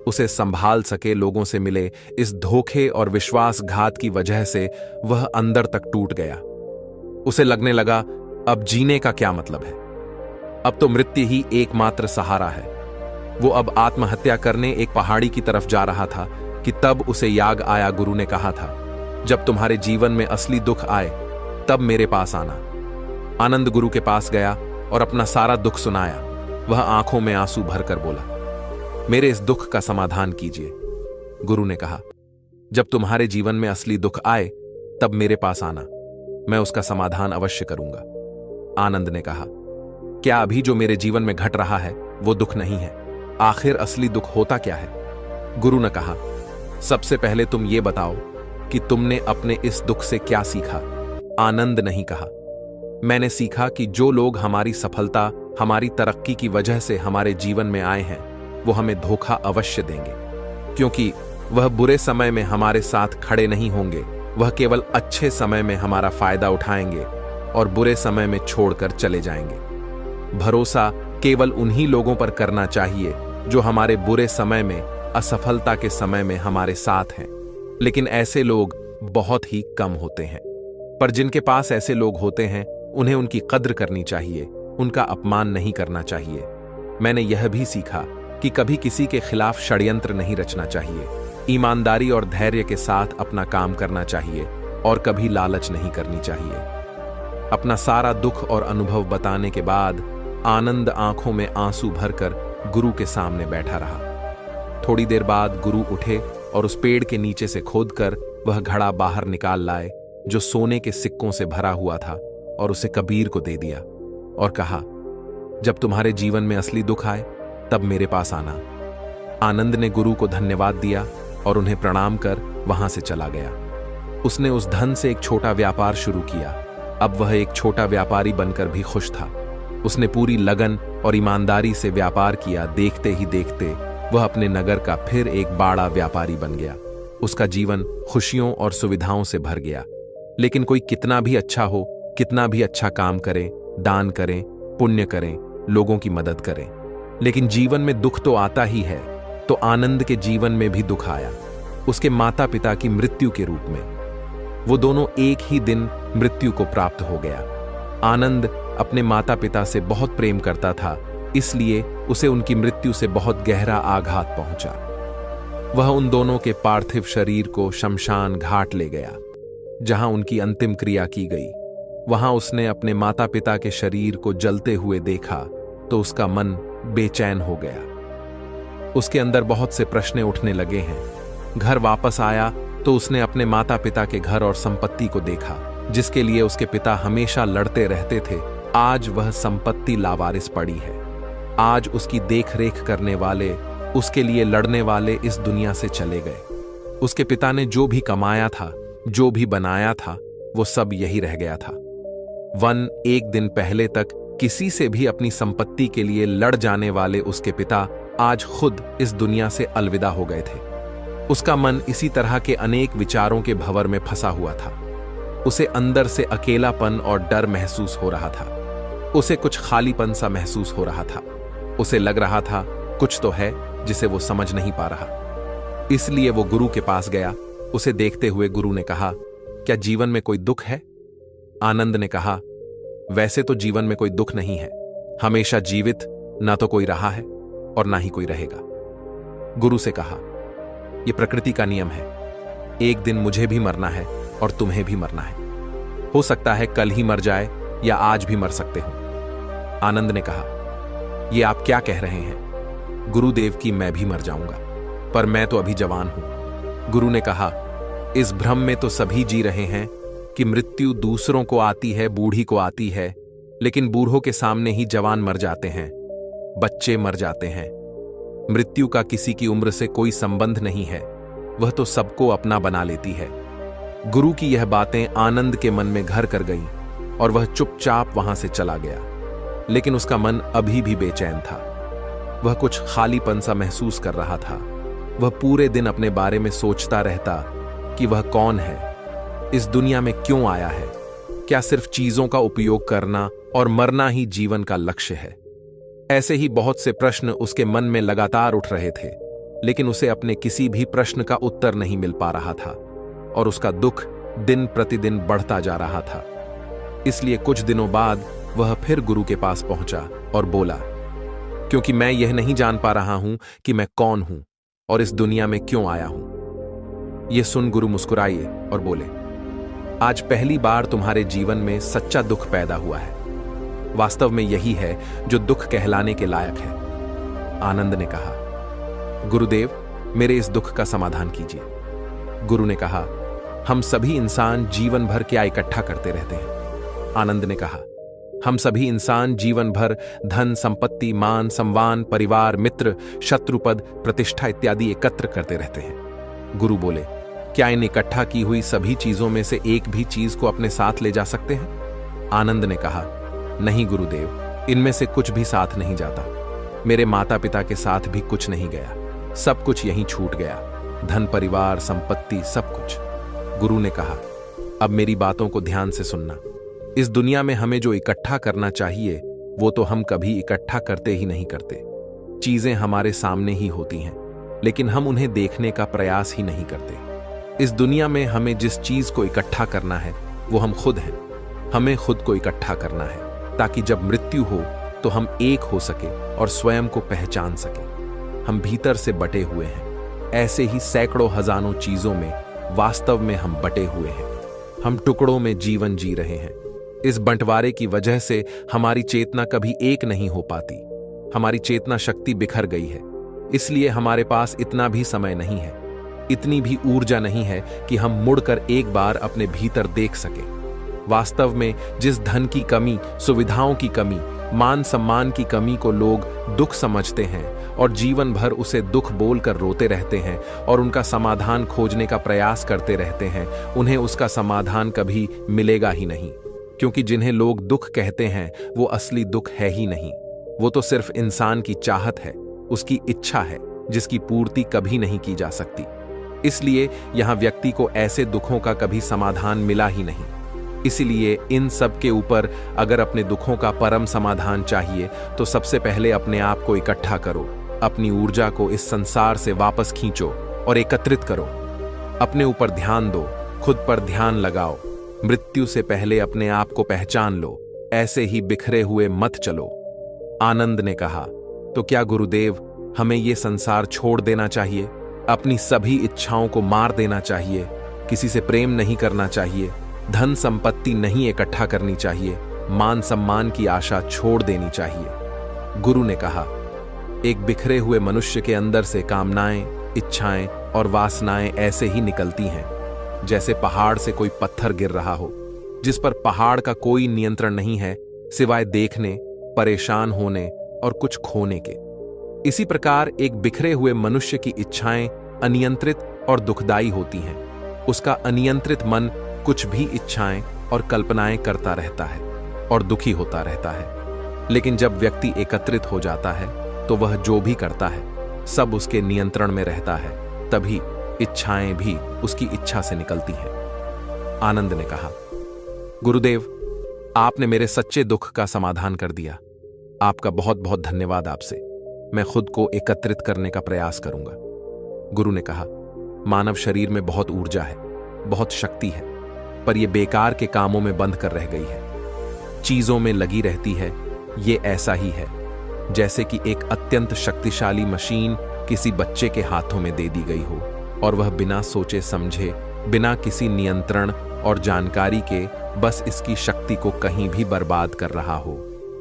उसे संभाल सके। लोगों से मिले इस धोखे और विश्वासघात की वजह से वह अंदर तक टूट गया। उसे लगने लगा, अब जीने का क्या मतलब है, अब तो मृत्यु ही एकमात्र सहारा है। वो अब आत्महत्या करने एक पहाड़ी की तरफ जा रहा था कि तब उसे याद आया, गुरु ने कहा था, जब तुम्हारे जीवन में असली दुख आए तब मेरे पास आना। आनंद गुरु के पास गया और अपना सारा दुख सुनाया। वह आंखों में आंसू भरकर बोला, मेरे इस दुख का समाधान कीजिए। गुरु ने कहा, जब तुम्हारे जीवन में असली दुख आए तब मेरे पास आना, मैं उसका समाधान अवश्य करूंगा। आनंद ने कहा, क्या अभी जो मेरे जीवन में घट रहा है वो दुख नहीं है? आखिर असली दुख होता क्या है? गुरु ने कहा, सबसे पहले तुम ये बताओ कि तुमने अपने इस दुख से क्या सीखा। आनंद नहीं कहा, मैंने सीखा कि जो लोग हमारी सफलता, हमारी तरक्की की वजह से हमारे जीवन में आए हैं, वो हमें धोखा अवश्य देंगे, क्योंकि वह बुरे समय में हमारे साथ खड़े नहीं होंगे। वह केवल अच्छे समय में हमारा फायदा उठाएंगे और बुरे समय में छोड़कर चले जाएंगे। भरोसा केवल उन्हीं लोगों पर करना चाहिए जो हमारे बुरे समय में, असफलता के समय में हमारे साथ हैं। लेकिन ऐसे लोग बहुत ही कम होते हैं, पर जिनके पास ऐसे लोग होते हैं उन्हें उनकी कद्र करनी चाहिए, उनका अपमान नहीं करना चाहिए। मैंने यह भी सीखा कि कभी किसी के खिलाफ षड्यंत्र नहीं रचना चाहिए। ईमानदारी और धैर्य के साथ अपना काम करना चाहिए और कभी लालच नहीं करनी चाहिए। अपना सारा दुख और अनुभव बताने के बाद आनंद आंखों में आंसू भरकर गुरु के सामने बैठा रहा। थोड़ी देर बाद गुरु उठे और उस पेड़ के नीचे से खोदकर वह घड़ा बाहर निकाल लाए जो सोने के सिक्कों से भरा हुआ था, और उसे कबीर को दे दिया और कहा, जब तुम्हारे जीवन में असली दुख आए तब मेरे पास आना। आनंद ने गुरु को धन्यवाद दिया और उन्हें प्रणाम कर वहां से चला गया। उसने उस धन से एक छोटा व्यापार शुरू किया, अब वह एक छोटा व्यापारी बनकर भी खुश था। उसने पूरी लगन और ईमानदारी से व्यापार किया। देखते ही देखते वह अपने नगर का फिर एक बड़ा व्यापारी बन गया। उसका जीवन खुशियों और सुविधाओं से भर गया। लेकिन कोई कितना भी अच्छा हो, कितना भी अच्छा काम करे, दान करें, पुण्य करें, लोगों की मदद करें, लेकिन जीवन में दुख तो आता ही है। तो आनंद के जीवन में भी दुख आया, उसके माता पिता की मृत्यु के रूप में। वो दोनों एक ही दिन मृत्यु को प्राप्त हो गया। आनंद अपने माता पिता से बहुत प्रेम करता था, इसलिए उसे उनकी मृत्यु से बहुत गहरा आघात पहुंचा। वह उन दोनों के पार्थिव शरीर को शमशान घाट ले गया, जहां उनकी अंतिम क्रिया की गई। वहां उसने अपने माता पिता के शरीर को जलते हुए देखा तो उसका मन बेचैन हो गया। उसके अंदर बहुत से प्रश्न उठने लगे हैं। घर वापस आया तो उसने अपने माता पिता के घर और संपत्ति को देखा, जिसके लिए उसके पिता हमेशा लड़ते रहते थे। आज वह संपत्ति लावारिस पड़ी है। आज उसकी देखरेख करने वाले, उसके लिए लड़ने वाले इस दुनिया से चले गए। उसके पिता ने जो भी कमाया था, जो भी बनाया था, वो सब यही रह गया था। एक दिन पहले तक किसी से भी अपनी संपत्ति के लिए लड़ जाने वाले उसके पिता आज खुद इस दुनिया से अलविदा हो गए थे। उसका मन इसी तरह के अनेक विचारों के भंवर में फंसा हुआ था। उसे अंदर से अकेलापन और डर महसूस हो रहा था। उसे कुछ खालीपन सा महसूस हो रहा था। उसे लग रहा था कुछ तो है जिसे वो समझ नहीं पा रहा। इसलिए वो गुरु के पास गया। उसे देखते हुए गुरु ने कहा, क्या जीवन में कोई दुख है? आनंद ने कहा, वैसे तो जीवन में कोई दुख नहीं है। हमेशा जीवित ना तो कोई रहा है और ना ही कोई रहेगा। गुरु से कहा, यह प्रकृति का नियम है। एक दिन मुझे भी मरना है और तुम्हें भी मरना है। हो सकता है कल ही मर जाए या आज भी मर सकते हो। आनंद ने कहा, यह आप क्या कह रहे हैं? गुरुदेव की मैं भी मर जाऊंगा, पर मैं तो अभी जवान हूं। गुरु ने कहा, इस भ्रम में तो सभी जी रहे हैं कि मृत्यु दूसरों को आती है, बूढ़ी को आती है, लेकिन बूढ़ों के सामने ही जवान मर जाते हैं, बच्चे मर जाते हैं। मृत्यु का किसी की उम्र से कोई संबंध नहीं है, वह तो सबको अपना बना लेती है। गुरु की यह बातें आनंद के मन में घर कर गईं और वह चुपचाप वहां से चला गया। लेकिन उसका मन अभी भी बेचैन था। वह कुछ खालीपन सा महसूस कर रहा था। वह पूरे दिन अपने बारे में सोचता रहता कि वह कौन है, इस दुनिया में क्यों आया है, क्या सिर्फ चीजों का उपयोग करना और मरना ही जीवन का लक्ष्य है? ऐसे ही बहुत से प्रश्न उसके मन में लगातार उठ रहे थे, लेकिन उसे अपने किसी भी प्रश्न का उत्तर नहीं मिल पा रहा था और उसका दुख दिन प्रतिदिन बढ़ता जा रहा था। इसलिए कुछ दिनों बाद वह फिर गुरु के पास पहुंचा और बोला, क्योंकि मैं यह नहीं जान पा रहा हूं कि मैं कौन हूं और इस दुनिया में क्यों आया हूं। यह सुन गुरु मुस्कुराए और बोले, आज पहली बार तुम्हारे जीवन में सच्चा दुख पैदा हुआ है। वास्तव में यही है जो दुख कहलाने के लायक है। आनंद ने कहा, गुरुदेव, मेरे इस दुख का समाधान कीजिए। गुरु ने कहा, हम सभी इंसान जीवन भर क्या इकट्ठा करते रहते हैं? आनंद ने कहा, हम सभी इंसान जीवन भर धन, संपत्ति, मान, सम्मान, परिवार, मित्र, शत्रुपद, प्रतिष्ठा इत्यादि एकत्र करते रहते हैं। गुरु बोले, क्या इन इकट्ठा की हुई सभी चीजों में से एक भी चीज को अपने साथ ले जा सकते हैं? आनंद ने कहा, नहीं गुरुदेव, इनमें से कुछ भी साथ नहीं जाता। मेरे माता पिता के साथ भी कुछ नहीं गया, सब कुछ यहीं छूट गया, धन, परिवार, संपत्ति, सब कुछ। गुरु ने कहा, अब मेरी बातों को ध्यान से सुनना। इस दुनिया में हमें जो इकट्ठा करना चाहिए वो तो हम कभी इकट्ठा करते ही नहीं करते। चीजें हमारे सामने ही होती हैं, लेकिन हम उन्हें देखने का प्रयास ही नहीं करते। इस दुनिया में हमें जिस चीज को इकट्ठा करना है वो हम खुद हैं। हमें खुद को इकट्ठा करना है ताकि जब मृत्यु हो तो हम एक हो सके और स्वयं को पहचान सके। हम भीतर से बटे हुए हैं। ऐसे ही सैकड़ों हजारों चीजों में वास्तव में हम बटे हुए हैं। हम टुकड़ों में जीवन जी रहे हैं। इस बंटवारे की वजह से हमारी चेतना कभी एक नहीं हो पाती। हमारी चेतना शक्ति बिखर गई है। इसलिए हमारे पास इतना भी समय नहीं है, इतनी भी ऊर्जा नहीं है कि हम मुड़कर एक बार अपने भीतर देख सके। वास्तव में जिस धन की कमी, सुविधाओं की कमी, मान सम्मान की कमी को लोग दुख समझते हैं और जीवन भर उसे दुख बोलकर रोते रहते हैं और उनका समाधान खोजने का प्रयास करते रहते हैं, उन्हें उसका समाधान कभी मिलेगा ही नहीं। क्योंकि जिन्हें लोग दुख कहते हैं वो असली दुख है ही नहीं। वो तो सिर्फ इंसान की चाहत है, उसकी इच्छा है, जिसकी पूर्ति कभी नहीं की जा सकती। इसलिए यहां व्यक्ति को ऐसे दुखों का कभी समाधान मिला ही नहीं। इसलिए इन सब के ऊपर अगर अपने दुखों का परम समाधान चाहिए तो सबसे पहले अपने आप को इकट्ठा करो, अपनी ऊर्जा को इस संसार से वापस खींचो और एकत्रित करो। अपने ऊपर ध्यान दो, खुद पर ध्यान लगाओ। मृत्यु से पहले अपने आप को पहचान लो, ऐसे ही बिखरे हुए मत चलो। आनंद ने कहा, तो क्या गुरुदेव हमें ये संसार छोड़ देना चाहिए? अपनी सभी इच्छाओं को मार देना चाहिए? किसी से प्रेम नहीं करना चाहिए? धन संपत्ति नहीं इकट्ठा करनी चाहिए? मान सम्मान की आशा छोड़ देनी चाहिए? गुरु ने कहा, एक बिखरे हुए मनुष्य के अंदर से कामनाएं, इच्छाएं और वासनाएं ऐसे ही निकलती हैं जैसे पहाड़ से कोई पत्थर गिर रहा हो, जिस पर पहाड़ का कोई नियंत्रण नहीं है सिवाय देखने, परेशान होने और कुछ खोने के। इसी प्रकार एक बिखरे हुए मनुष्य की इच्छाएं अनियंत्रित और दुखदाई होती हैं। उसका अनियंत्रित मन कुछ भी इच्छाएं और कल्पनाएं करता रहता है और दुखी होता रहता है। लेकिन जब व्यक्ति एकत्रित हो जाता है तो वह जो भी करता है सब उसके नियंत्रण में रहता है, तभी इच्छाएं भी उसकी इच्छा से निकलती हैं। आनंद ने कहा, गुरुदेव आपने मेरे सच्चे दुख का समाधान कर दिया। आपका बहुत बहुत धन्यवाद। आपसे मैं खुद को एकत्रित करने का प्रयास करूंगा। गुरु ने कहा, मानव शरीर में बहुत ऊर्जा है, बहुत शक्ति है, पर यह बेकार के कामों में बंद कर रह गई है, चीजों में लगी रहती है। ये ऐसा ही है जैसे कि एक अत्यंत शक्तिशाली मशीन किसी बच्चे के हाथों में दे दी गई हो और वह बिना सोचे समझे, बिना किसी नियंत्रण और जानकारी के बस इसकी शक्ति को कहीं भी बर्बाद कर रहा हो।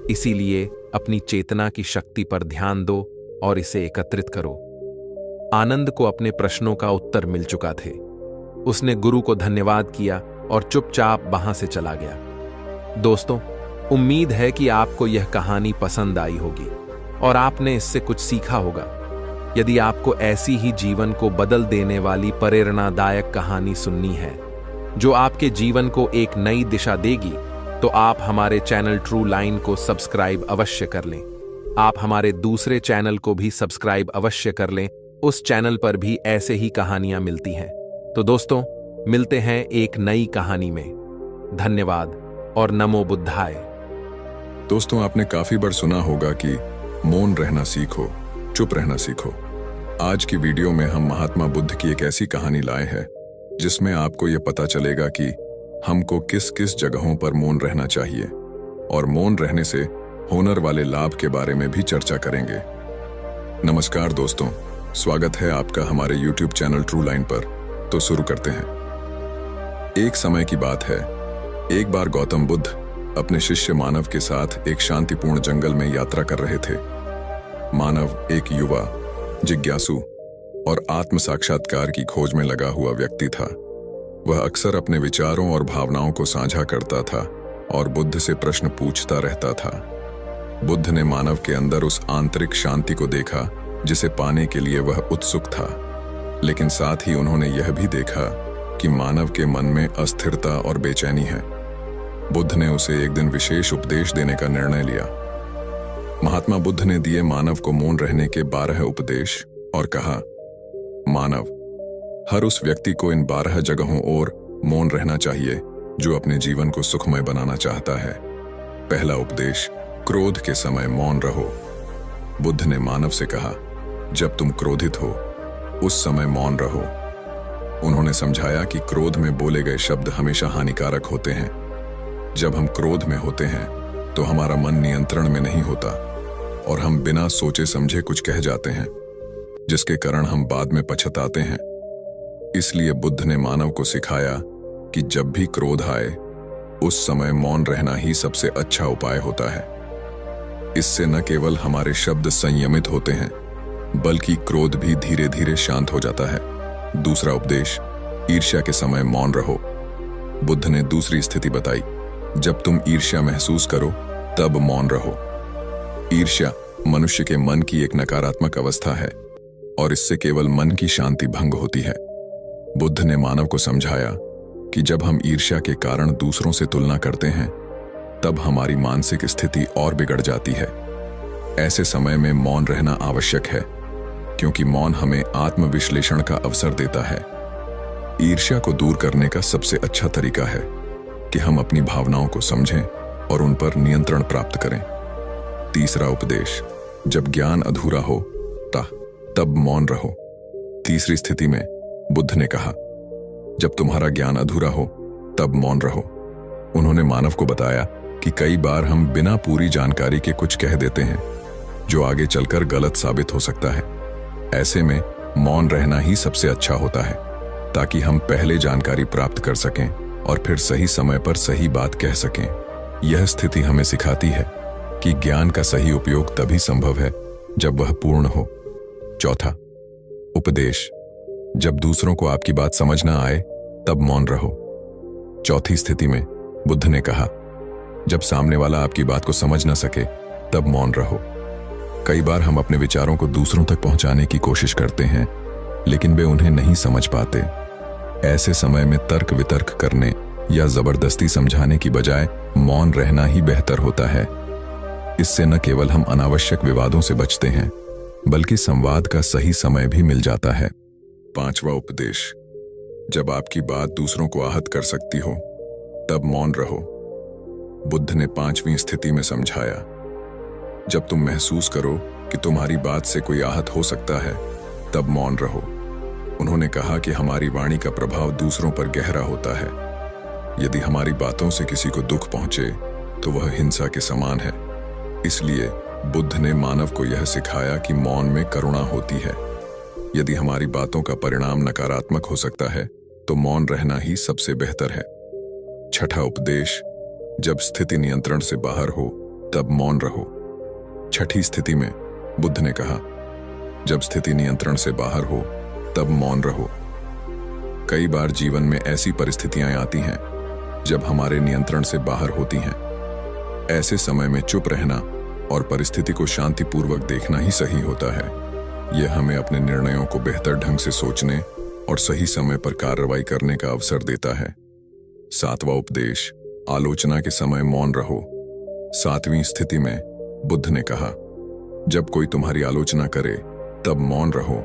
इसीलिए अपनी चेतना की शक्ति पर ध्यान दो और इसे एकत्रित करो। आनंद को अपने प्रश्नों का उत्तर मिल चुका थे। उसने गुरु को धन्यवाद किया और चुपचाप वहां से चला गया। दोस्तों, उम्मीद है कि आपको यह कहानी पसंद आई होगी और आपने इससे कुछ सीखा होगा। यदि आपको ऐसी ही जीवन को बदल देने वाली प्रेरणादायक कहानी सुननी है जो आपके जीवन को एक नई दिशा देगी, तो आप हमारे चैनल ट्रू लाइन को सब्सक्राइब अवश्य कर लें। आप हमारे दूसरे चैनल को भी सब्सक्राइब अवश्य कर लें, उस चैनल पर भी ऐसे ही कहानियां मिलती हैं। तो दोस्तों, मिलते हैं एक नई कहानी में। धन्यवाद और नमो बुद्धाय। दोस्तों, आपने काफी बार सुना होगा कि मौन रहना सीखो, चुप रहना सीखो। आज की वीडियो में हम महात्मा बुद्ध की एक ऐसी कहानी लाए हैं जिसमें आपको यह पता चलेगा कि हमको किस किस जगहों पर मौन रहना चाहिए और मौन रहने से होनर वाले लाभ के बारे में भी चर्चा करेंगे। नमस्कार दोस्तों, स्वागत है आपका हमारे YouTube चैनल ट्रू लाइन पर। तो शुरू करते हैं। एक समय की बात है, एक बार गौतम बुद्ध अपने शिष्य मानव के साथ एक शांतिपूर्ण जंगल में यात्रा कर रहे थे। मानव एक युवा, जिज्ञासु और आत्म साक्षात्कार की खोज में लगा हुआ व्यक्ति था। वह अक्सर अपने विचारों और भावनाओं को साझा करता था और बुद्ध से प्रश्न पूछता रहता था। बुद्ध ने मानव के अंदर उस आंतरिक शांति को देखा जिसे पाने के लिए वह उत्सुक था, लेकिन साथ ही उन्होंने यह भी देखा कि मानव के मन में अस्थिरता और बेचैनी है। बुद्ध ने उसे एक दिन विशेष उपदेश देने का निर्णय लिया। महात्मा बुद्ध ने दिए मानव को मौन रहने के 12 उपदेश और कहा, मानव, हर उस व्यक्ति को इन 12 जगहों और मौन रहना चाहिए जो अपने जीवन को सुखमय बनाना चाहता है। पहला उपदेश, क्रोध के समय मौन रहो। बुद्ध ने मानव से कहा, जब तुम क्रोधित हो उस समय मौन रहो। उन्होंने समझाया कि क्रोध में बोले गए शब्द हमेशा हानिकारक होते हैं। जब हम क्रोध में होते हैं तो हमारा मन नियंत्रण में नहीं होता और हम बिना सोचे समझे कुछ कह जाते हैं, जिसके कारण हम बाद में पछताते हैं। इसलिए बुद्ध ने मानव को सिखाया कि जब भी क्रोध आए उस समय मौन रहना ही सबसे अच्छा उपाय होता है। इससे न केवल हमारे शब्द संयमित होते हैं बल्कि क्रोध भी धीरे धीरे शांत हो जाता है। दूसरा उपदेश, ईर्ष्या के समय मौन रहो। बुद्ध ने दूसरी स्थिति बताई, जब तुम ईर्ष्या महसूस करो तब मौन रहो। ईर्ष्या मनुष्य के मन की एक नकारात्मक अवस्था है और इससे केवल मन की शांति भंग होती है। बुद्ध ने मानव को समझाया कि जब हम ईर्ष्या के कारण दूसरों से तुलना करते हैं तब हमारी मानसिक स्थिति और बिगड़ जाती है। ऐसे समय में मौन रहना आवश्यक है, क्योंकि मौन हमें आत्मविश्लेषण का अवसर देता है। ईर्ष्या को दूर करने का सबसे अच्छा तरीका है कि हम अपनी भावनाओं को समझें और उन पर नियंत्रण प्राप्त करें। तीसरा उपदेश, जब ज्ञान अधूरा हो तब मौन रहो। तीसरी स्थिति में बुद्ध ने कहा, जब तुम्हारा ज्ञान अधूरा हो तब मौन रहो। उन्होंने मानव को बताया कि कई बार हम बिना पूरी जानकारी के कुछ कह देते हैं जो आगे चलकर गलत साबित हो सकता है। ऐसे में मौन रहना ही सबसे अच्छा होता है, ताकि हम पहले जानकारी प्राप्त कर सकें और फिर सही समय पर सही बात कह सकें। यह स्थिति हमें सिखाती है कि ज्ञान का सही उपयोग तभी संभव है जब वह पूर्ण हो। चौथा उपदेश, जब दूसरों को आपकी बात समझ ना आए तब मौन रहो। चौथी स्थिति में बुद्ध ने कहा, जब सामने वाला आपकी बात को समझ ना सके तब मौन रहो। कई बार हम अपने विचारों को दूसरों तक पहुंचाने की कोशिश करते हैं, लेकिन वे उन्हें नहीं समझ पाते। ऐसे समय में तर्क वितर्क करने या जबरदस्ती समझाने की बजाय मौन रहना ही बेहतर होता है। इससे न केवल हम अनावश्यक विवादों से बचते हैं, बल्कि संवाद का सही समय भी मिल जाता है। पांचवा उपदेश, जब आपकी बात दूसरों को आहत कर सकती हो तब मौन रहो। बुद्ध ने पांचवी स्थिति में समझाया, जब तुम महसूस करो कि तुम्हारी बात से कोई आहत हो सकता है तब मौन रहो। उन्होंने कहा कि हमारी वाणी का प्रभाव दूसरों पर गहरा होता है। यदि हमारी बातों से किसी को दुख पहुंचे तो वह हिंसा के समान है। इसलिए बुद्ध ने मानव को यह सिखाया कि मौन में करुणा होती है। यदि हमारी बातों का परिणाम नकारात्मक हो सकता है तो मौन रहना ही सबसे बेहतर है। छठा उपदेश, जब स्थिति नियंत्रण से बाहर हो तब मौन रहो। छठी स्थिति में बुद्ध ने कहा, जब स्थिति नियंत्रण से बाहर हो तब मौन रहो। कई बार जीवन में ऐसी परिस्थितियां आती हैं जब हमारे नियंत्रण से बाहर होती हैं। ऐसे समय में चुप रहना और परिस्थिति को शांतिपूर्वक देखना ही सही होता है। यह हमें अपने निर्णयों को बेहतर ढंग से सोचने और सही समय पर कार्रवाई करने का अवसर देता है। सातवां उपदेश, आलोचना के समय मौन रहो। सातवीं स्थिति में बुद्ध ने कहा, जब कोई तुम्हारी आलोचना करे तब मौन रहो।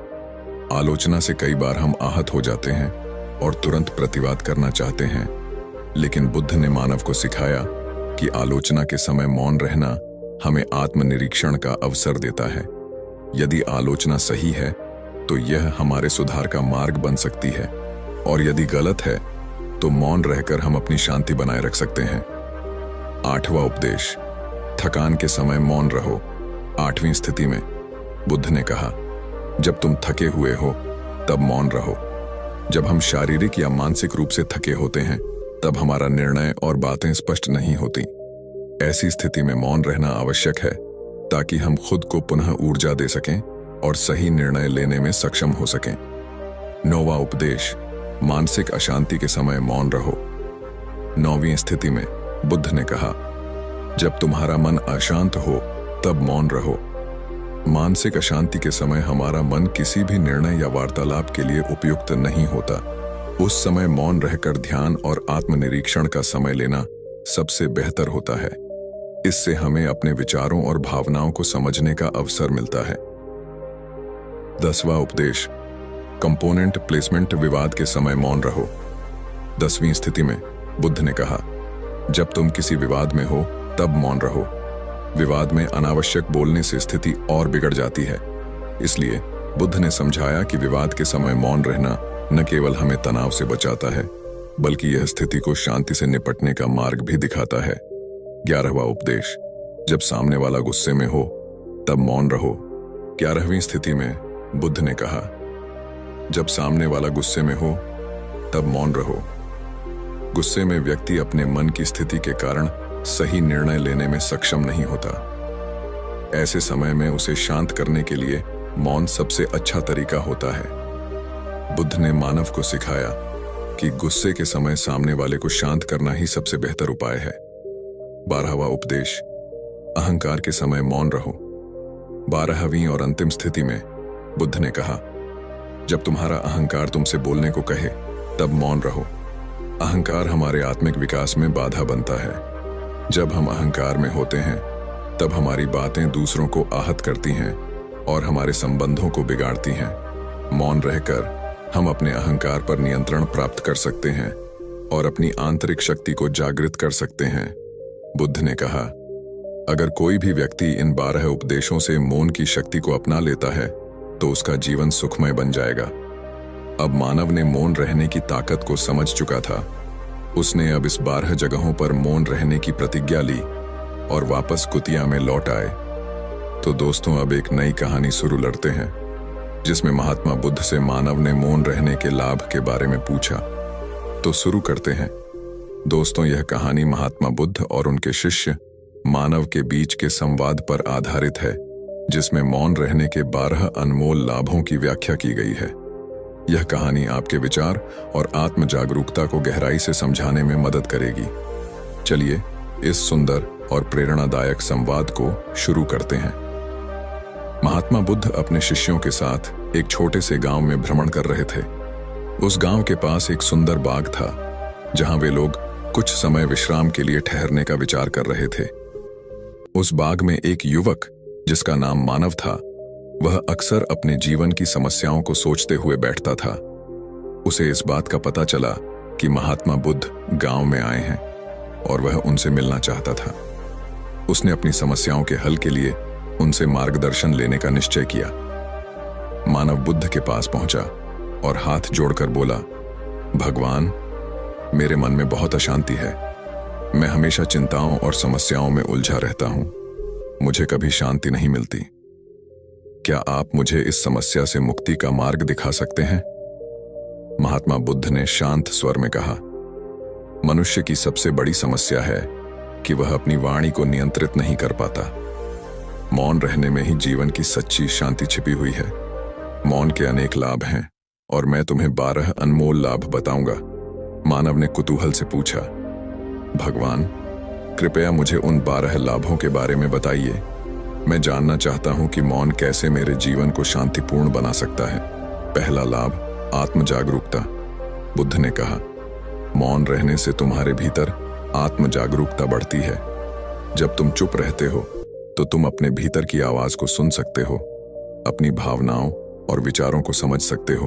आलोचना से कई बार हम आहत हो जाते हैं और तुरंत प्रतिवाद करना चाहते हैं, लेकिन बुद्ध ने मानव को सिखाया कि आलोचना के समय मौन रहना हमें आत्मनिरीक्षण का अवसर देता है। यदि आलोचना सही है तो यह हमारे सुधार का मार्ग बन सकती है, और यदि गलत है तो मौन रहकर हम अपनी शांति बनाए रख सकते हैं। आठवां उपदेश, थकान के समय मौन रहो। आठवीं स्थिति में बुद्ध ने कहा, जब तुम थके हुए हो तब मौन रहो। जब हम शारीरिक या मानसिक रूप से थके होते हैं तब हमारा निर्णय और बातें स्पष्ट नहीं होती। ऐसी स्थिति में मौन रहना आवश्यक है, ताकि हम खुद को पुनः ऊर्जा दे सकें और सही निर्णय लेने में सक्षम हो सकें। नौवां उपदेश, मानसिक अशांति के समय मौन रहो। नौवीं स्थिति में बुद्ध ने कहा, जब तुम्हारा मन अशांत हो तब मौन रहो। मानसिक अशांति के समय हमारा मन किसी भी निर्णय या वार्तालाप के लिए उपयुक्त नहीं होता। उस समय मौन रहकर ध्यान और आत्मनिरीक्षण का समय लेना सबसे बेहतर होता है। इससे हमें अपने विचारों और भावनाओं को समझने का अवसर मिलता है। 10वां उपदेश, कंपोनेंट प्लेसमेंट विवाद के समय मौन रहो। 10वीं स्थिति में बुद्ध ने कहा, जब तुम किसी विवाद में हो तब मौन रहो। विवाद में अनावश्यक बोलने से स्थिति और बिगड़ जाती है। इसलिए बुद्ध ने समझाया कि विवाद के समय मौन रहना न केवल हमें तनाव से बचाता है, बल्कि यह स्थिति को शांति से निपटने का मार्ग भी दिखाता है। 11वां उपदेश, जब सामने वाला गुस्से में हो तब मौन रहो। 11वीं स्थिति में बुद्ध ने कहा, जब सामने वाला गुस्से में हो तब मौन रहो। गुस्से में व्यक्ति अपने मन की स्थिति के कारण सही निर्णय लेने में सक्षम नहीं होता। ऐसे समय में उसे शांत करने के लिए मौन सबसे अच्छा तरीका होता है। बुद्ध ने मानव को सिखाया कि गुस्से के समय सामने वाले को शांत करना ही सबसे बेहतर उपाय है। 12वां उपदेश, अहंकार के समय मौन रहो। 12वीं और अंतिम स्थिति में बुद्ध ने कहा, जब तुम्हारा अहंकार तुमसे बोलने को कहे तब मौन रहो। अहंकार हमारे आत्मिक विकास में बाधा बनता है। जब हम अहंकार में होते हैं तब हमारी बातें दूसरों को आहत करती हैं और हमारे संबंधों को बिगाड़ती हैं। मौन रहकर हम अपने अहंकार पर नियंत्रण प्राप्त कर सकते हैं और अपनी आंतरिक शक्ति को जागृत कर सकते हैं। बुद्ध ने कहा, अगर कोई भी व्यक्ति इन 12 उपदेशों से मौन की शक्ति को अपना लेता है तो उसका जीवन सुखमय बन जाएगा। अब मानव ने मौन रहने की ताकत को समझ चुका था। उसने अब इस 12 जगहों पर मौन रहने की प्रतिज्ञा ली और वापस कुतिया में लौट आए। तो दोस्तों, अब एक नई कहानी शुरू करते हैं जिसमें महात्मा बुद्ध से मानव ने मौन रहने के लाभ के बारे में पूछा। तो शुरू करते हैं। दोस्तों, यह कहानी महात्मा बुद्ध और उनके शिष्य मानव के बीच के संवाद पर आधारित है, जिसमें मौन रहने के 12 अनमोल लाभों की व्याख्या की गई है। यह कहानी आपके विचार और आत्म जागरूकता को गहराई से समझाने में मदद करेगी। चलिए इस सुंदर और प्रेरणादायक संवाद को शुरू करते हैं। महात्मा बुद्ध अपने शिष्यों के साथ एक छोटे से गांव में भ्रमण कर रहे थे। उस गांव के पास एक सुंदर बाग था, जहां वे लोग कुछ समय विश्राम के लिए ठहरने का विचार कर रहे थे। उस बाग में एक युवक, जिसका नाम मानव था, वह अक्सर अपने जीवन की समस्याओं को सोचते हुए बैठता था। उसे इस बात का पता चला कि महात्मा बुद्ध गांव में आए हैं और वह उनसे मिलना चाहता था। उसने अपनी समस्याओं के हल के लिए उनसे मार्गदर्शन लेने का निश्चय किया। मानव बुद्ध के पास पहुंचा और हाथ जोड़कर बोला, भगवान, मेरे मन में बहुत अशांति है। मैं हमेशा चिंताओं और समस्याओं में उलझा रहता हूं। मुझे कभी शांति नहीं मिलती। क्या आप मुझे इस समस्या से मुक्ति का मार्ग दिखा सकते हैं? महात्मा बुद्ध ने शांत स्वर में कहा, मनुष्य की सबसे बड़ी समस्या है कि वह अपनी वाणी को नियंत्रित नहीं कर पाता। मौन रहने में ही जीवन की सच्ची शांति छिपी हुई है। मौन के अनेक लाभ हैं और मैं तुम्हें 12 अनमोल लाभ बताऊंगा। मानव ने कुतूहल से पूछा, भगवान, कृपया मुझे उन 12 लाभों के बारे में बताइए। मैं जानना चाहता हूं कि मौन कैसे मेरे जीवन को शांतिपूर्ण बना सकता है। पहला लाभ, आत्म जागरूकता। बुद्ध ने कहा, मौन रहने से तुम्हारे भीतर आत्म जागरूकता बढ़ती है। जब तुम चुप रहते हो तो तुम अपने भीतर की आवाज को सुन सकते हो, अपनी भावनाओं और विचारों को समझ सकते हो।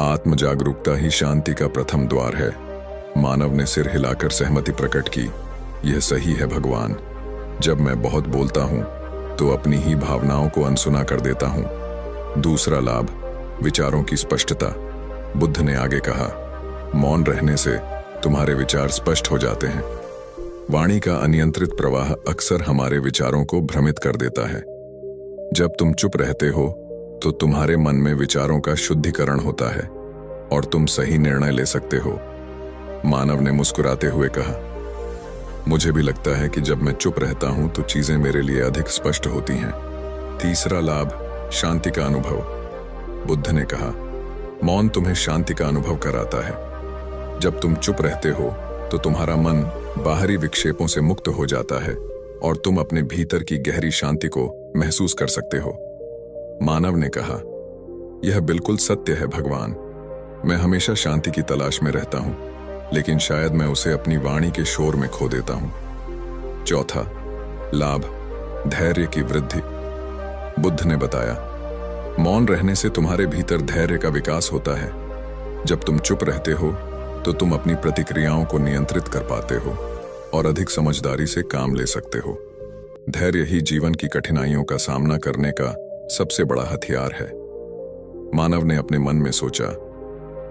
आत्म जागरूकता ही शांति का प्रथम द्वार है। मानव ने सिर हिलाकर सहमति प्रकट की, यह सही है भगवान। जब मैं बहुत बोलता हूं तो अपनी ही भावनाओं को अनसुना कर देता हूं। दूसरा लाभ, विचारों की स्पष्टता। बुद्ध ने आगे कहा, मौन रहने से तुम्हारे विचार स्पष्ट हो जाते हैं। वाणी का अनियंत्रित प्रवाह अक्सर हमारे विचारों को भ्रमित कर देता है। जब तुम चुप रहते हो तो तुम्हारे मन में विचारों का शुद्धिकरण होता है और तुम सही निर्णय ले सकते हो। मानव ने मुस्कुराते हुए कहा, मुझे भी लगता है कि जब मैं चुप रहता हूं तो चीजें मेरे लिए अधिक स्पष्ट होती हैं। तीसरा लाभ, शांति का अनुभव। बुद्ध ने कहा, मौन तुम्हें शांति का अनुभव कराता है। जब तुम चुप रहते हो तो तुम्हारा मन बाहरी विक्षेपों से मुक्त हो जाता है और तुम अपने भीतर की गहरी शांति को महसूस कर सकते हो। मानव ने कहा, यह बिल्कुल सत्य है भगवान। मैं हमेशा शांति की तलाश में रहता हूं, लेकिन शायद मैं उसे अपनी वाणी के शोर में खो देता हूं। चौथा लाभ, धैर्य की वृद्धि। बुद्ध ने बताया, मौन रहने से तुम्हारे भीतर धैर्य का विकास होता है। जब तुम चुप रहते हो तो तुम अपनी प्रतिक्रियाओं को नियंत्रित कर पाते हो और अधिक समझदारी से काम ले सकते हो। धैर्य ही जीवन की कठिनाइयों का सामना करने का सबसे बड़ा हथियार है। मानव ने अपने मन में सोचा,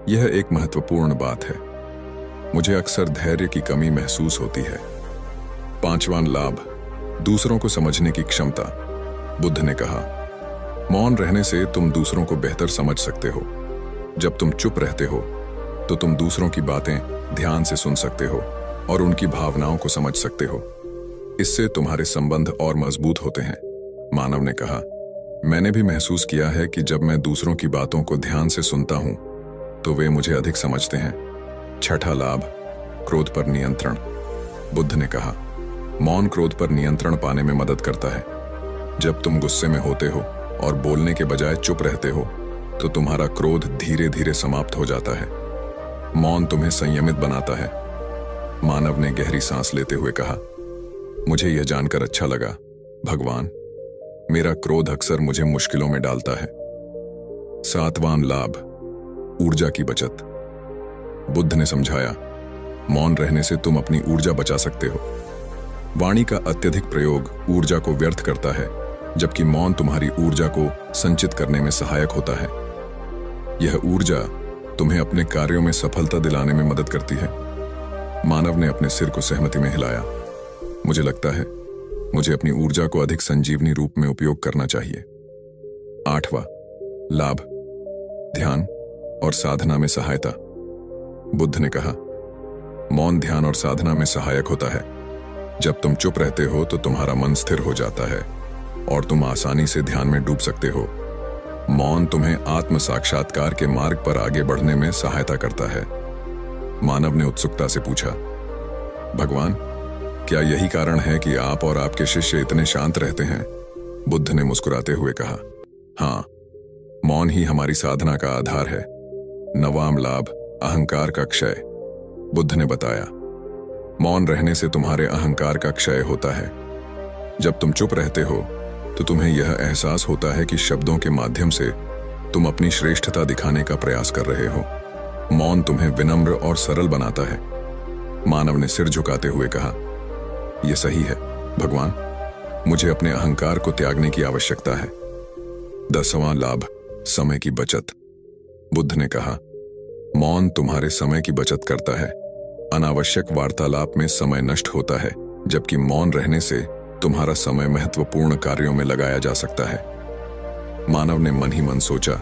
यह एक महत्वपूर्ण बात है। मुझे अक्सर धैर्य की कमी महसूस होती है। पांचवां लाभ, दूसरों को समझने की क्षमता। बुद्ध ने कहा, मौन रहने से तुम दूसरों को बेहतर समझ सकते हो। जब तुम चुप रहते हो तो तुम दूसरों की बातें ध्यान से सुन सकते हो और उनकी भावनाओं को समझ सकते हो। इससे तुम्हारे संबंध और मजबूत होते हैं। मानव ने कहा, मैंने भी महसूस किया है कि जब मैं दूसरों की बातों को ध्यान से सुनता हूं तो वे मुझे अधिक समझते हैं। छठा लाभ, क्रोध पर नियंत्रण। बुद्ध ने कहा, मौन क्रोध पर नियंत्रण पाने में मदद करता है। जब तुम गुस्से में होते हो और बोलने के बजाय चुप रहते हो तो तुम्हारा क्रोध धीरे धीरे समाप्त हो जाता है। मौन तुम्हें संयमित बनाता है। मानव ने गहरी सांस लेते हुए कहा, मुझे यह जानकर अच्छा लगा, भगवान, मेरा क्रोध अक्सर मुझे मुश्किलों में डालता है। 7वां लाभ, ऊर्जा की बचत। बुद्ध ने समझाया, मौन रहने से तुम अपनी ऊर्जा बचा सकते हो। वाणी का अत्यधिक प्रयोग ऊर्जा को व्यर्थ करता है, जबकि मौन तुम्हारी ऊर्जा को संचित करने में सहायक होता है। यह ऊर्जा तुम्हें अपने कार्यों में सफलता दिलाने में मदद करती है। मानव ने अपने सिर को सहमति में हिलाया। मुझे लगता है मुझे अपनी ऊर्जा को अधिक संजीवनी रूप में उपयोग करना चाहिए। 8वां लाभ, ध्यान और साधना में सहायता। बुद्ध ने कहा, मौन ध्यान और साधना में सहायक होता है। जब तुम चुप रहते हो तो तुम्हारा मन स्थिर हो जाता है और तुम आसानी से ध्यान में डूब सकते हो। मौन तुम्हें आत्म साक्षात्कार के मार्ग पर आगे बढ़ने में सहायता करता है। मानव ने उत्सुकता से पूछा, भगवान, क्या यही कारण है कि आप और आपके शिष्य इतने शांत रहते हैं? बुद्ध ने मुस्कुराते हुए कहा, हाँ, मौन ही हमारी साधना का आधार है। 9वां लाभ, अहंकार का क्षय। बुद्ध ने बताया, मौन रहने से तुम्हारे अहंकार का क्षय होता है। जब तुम चुप रहते हो तो तुम्हें यह एहसास होता है कि शब्दों के माध्यम से तुम अपनी श्रेष्ठता दिखाने का प्रयास कर रहे हो। मौन तुम्हें विनम्र और सरल बनाता है। मानव ने सिर झुकाते हुए कहा, यह सही है भगवान, मुझे अपने अहंकार को त्यागने की आवश्यकता है। 10वां लाभ, समय की बचत। बुद्ध ने कहा, मौन तुम्हारे समय की बचत करता है। अनावश्यक वार्तालाप में समय नष्ट होता है, जबकि मौन रहने से तुम्हारा समय महत्वपूर्ण कार्यों में लगाया जा सकता है। मानव ने मन ही मन सोचा,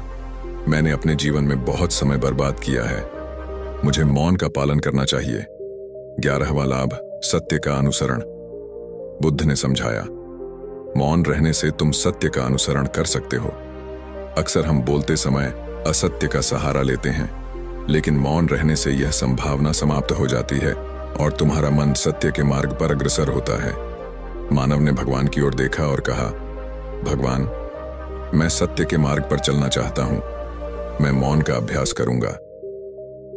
मैंने अपने जीवन में बहुत समय बर्बाद किया है, मुझे मौन का पालन करना चाहिए। 11वां लाभ, सत्य का अनुसरण। बुद्ध ने समझाया, मौन रहने से तुम सत्य का अनुसरण कर सकते हो। अक्सर हम बोलते समय असत्य का सहारा लेते हैं, लेकिन मौन रहने से यह संभावना समाप्त हो जाती है और तुम्हारा मन सत्य के मार्ग पर अग्रसर होता है। मानव ने भगवान की ओर देखा और कहा, भगवान, मैं सत्य के मार्ग पर चलना चाहता हूं, मैं मौन का अभ्यास करूंगा।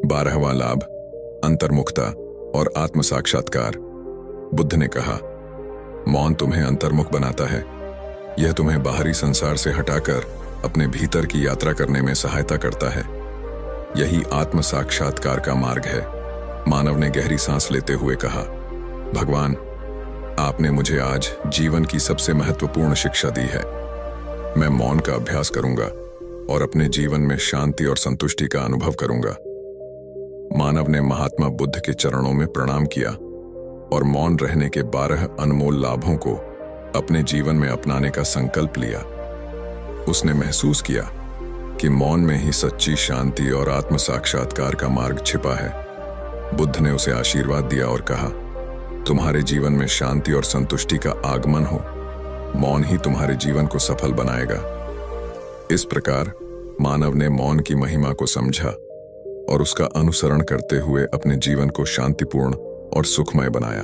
12वां लाभ, अंतर्मुखता और आत्म साक्षात्कार। बुद्ध ने कहा, मौन तुम्हें अंतर्मुख बनाता है। यह तुम्हें बाहरी संसार से हटाकर अपने भीतर की यात्रा करने में सहायता करता है। यही आत्म साक्षात्कार का मार्ग है। मानव ने गहरी सांस लेते हुए कहा, भगवान, आपने मुझे आज जीवन की सबसे महत्वपूर्ण शिक्षा दी है। मैं मौन का अभ्यास करूंगा और अपने जीवन में शांति और संतुष्टि का अनुभव करूंगा। मानव ने महात्मा बुद्ध के चरणों में प्रणाम किया और मौन रहने के 12 अनमोल लाभों को अपने जीवन में अपनाने का संकल्प लिया। उसने महसूस किया कि मौन में ही सच्ची शांति और आत्म साक्षात्कार का मार्ग छिपा है। बुद्ध ने उसे आशीर्वाद दिया और कहा, तुम्हारे जीवन में शांति और संतुष्टि का आगमन हो। मौन ही तुम्हारे जीवन को सफल बनाएगा। इस प्रकार मानव ने मौन की महिमा को समझा और उसका अनुसरण करते हुए अपने जीवन को शांतिपूर्ण और सुखमय बनाया।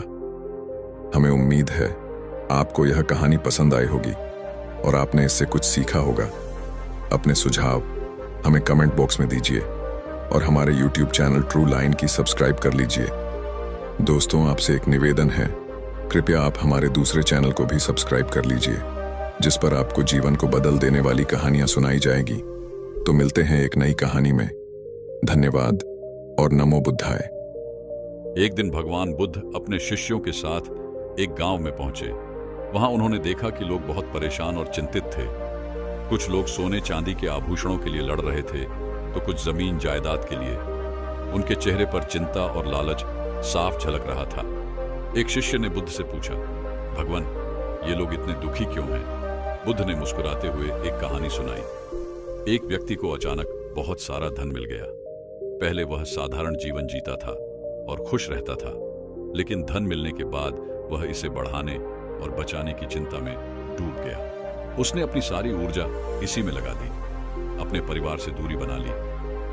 हमें उम्मीद है आपको यह कहानी पसंद आई होगी और आपने इससे कुछ सीखा होगा। अपने सुझाव हमें कमेंट बॉक्स में दीजिए और हमारे YouTube चैनल ट्रू लाइन की सब्सक्राइब कर लीजिए। दोस्तों, आपसे एक निवेदन है, कृपया आप हमारे दूसरे चैनल को भी सब्सक्राइब कर लीजिए, जिस पर आपको जीवन को बदल देने वाली कहानियां सुनाई जाएगी। तो मिलते हैं एक नई कहानी में। धन्यवाद और नमो बुद्धाय। एक दिन भगवान बुद्ध अपने शिष्यों के साथ एक गांव में पहुंचे। वहां उन्होंने देखा कि लोग बहुत परेशान और चिंतित थे। कुछ लोग सोने चांदी के आभूषणों के लिए लड़ रहे थे, तो कुछ जमीन जायदाद के लिए। उनके चेहरे पर चिंता और लालच साफ झलक रहा था। एक शिष्य ने बुद्ध से पूछा, भगवान, ये लोग इतने दुखी क्यों हैं? बुद्ध ने मुस्कुराते हुए एक कहानी सुनाई। एक व्यक्ति को अचानक बहुत सारा धन मिल गया। पहले वह साधारण जीवन जीता था और खुश रहता था, लेकिन धन मिलने के बाद वह इसे बढ़ाने और बचाने की चिंता में डूब गया। उसने अपनी सारी ऊर्जा इसी में लगा दी, अपने परिवार से दूरी बना ली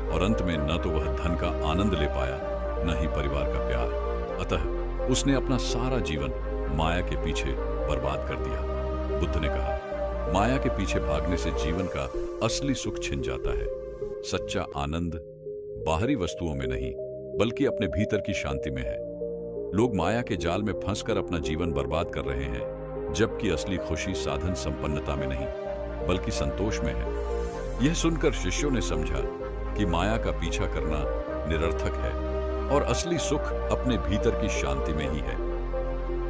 और अंत में न तो वह धन का आनंद ले पाया, न ही परिवार का प्यार। अतः उसने अपना सारा जीवन माया के पीछे बर्बाद कर दिया। बुद्ध ने कहा, माया के पीछे भागने से जीवन का असली सुख छिन जाता है। सच्चा आनंद बाहरी वस्तुओं में नहीं, बल्कि अपने भीतर की शांति में है। लोग माया के जाल में फंसकर अपना जीवन बर्बाद कर रहे हैं, जबकि असली खुशी साधन संपन्नता में नहीं बल्कि संतोष में है। यह सुनकर शिष्यों ने समझा कि माया का पीछा करना निरर्थक है और असली सुख अपने भीतर की शांति में ही है।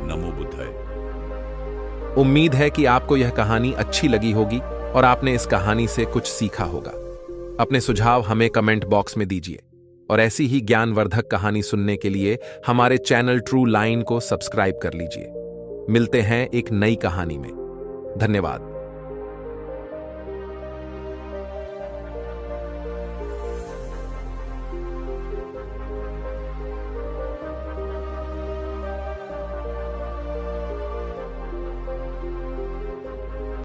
नमो बुद्धाय। उम्मीद है कि आपको यह कहानी अच्छी लगी होगी और आपने इस कहानी से कुछ सीखा होगा। अपने सुझाव हमें कमेंट बॉक्स में दीजिए और ऐसी ही ज्ञानवर्धक कहानी सुनने के लिए हमारे चैनल ट्रू लाइन को सब्सक्राइब कर लीजिए। मिलते हैं एक नई कहानी में। धन्यवाद।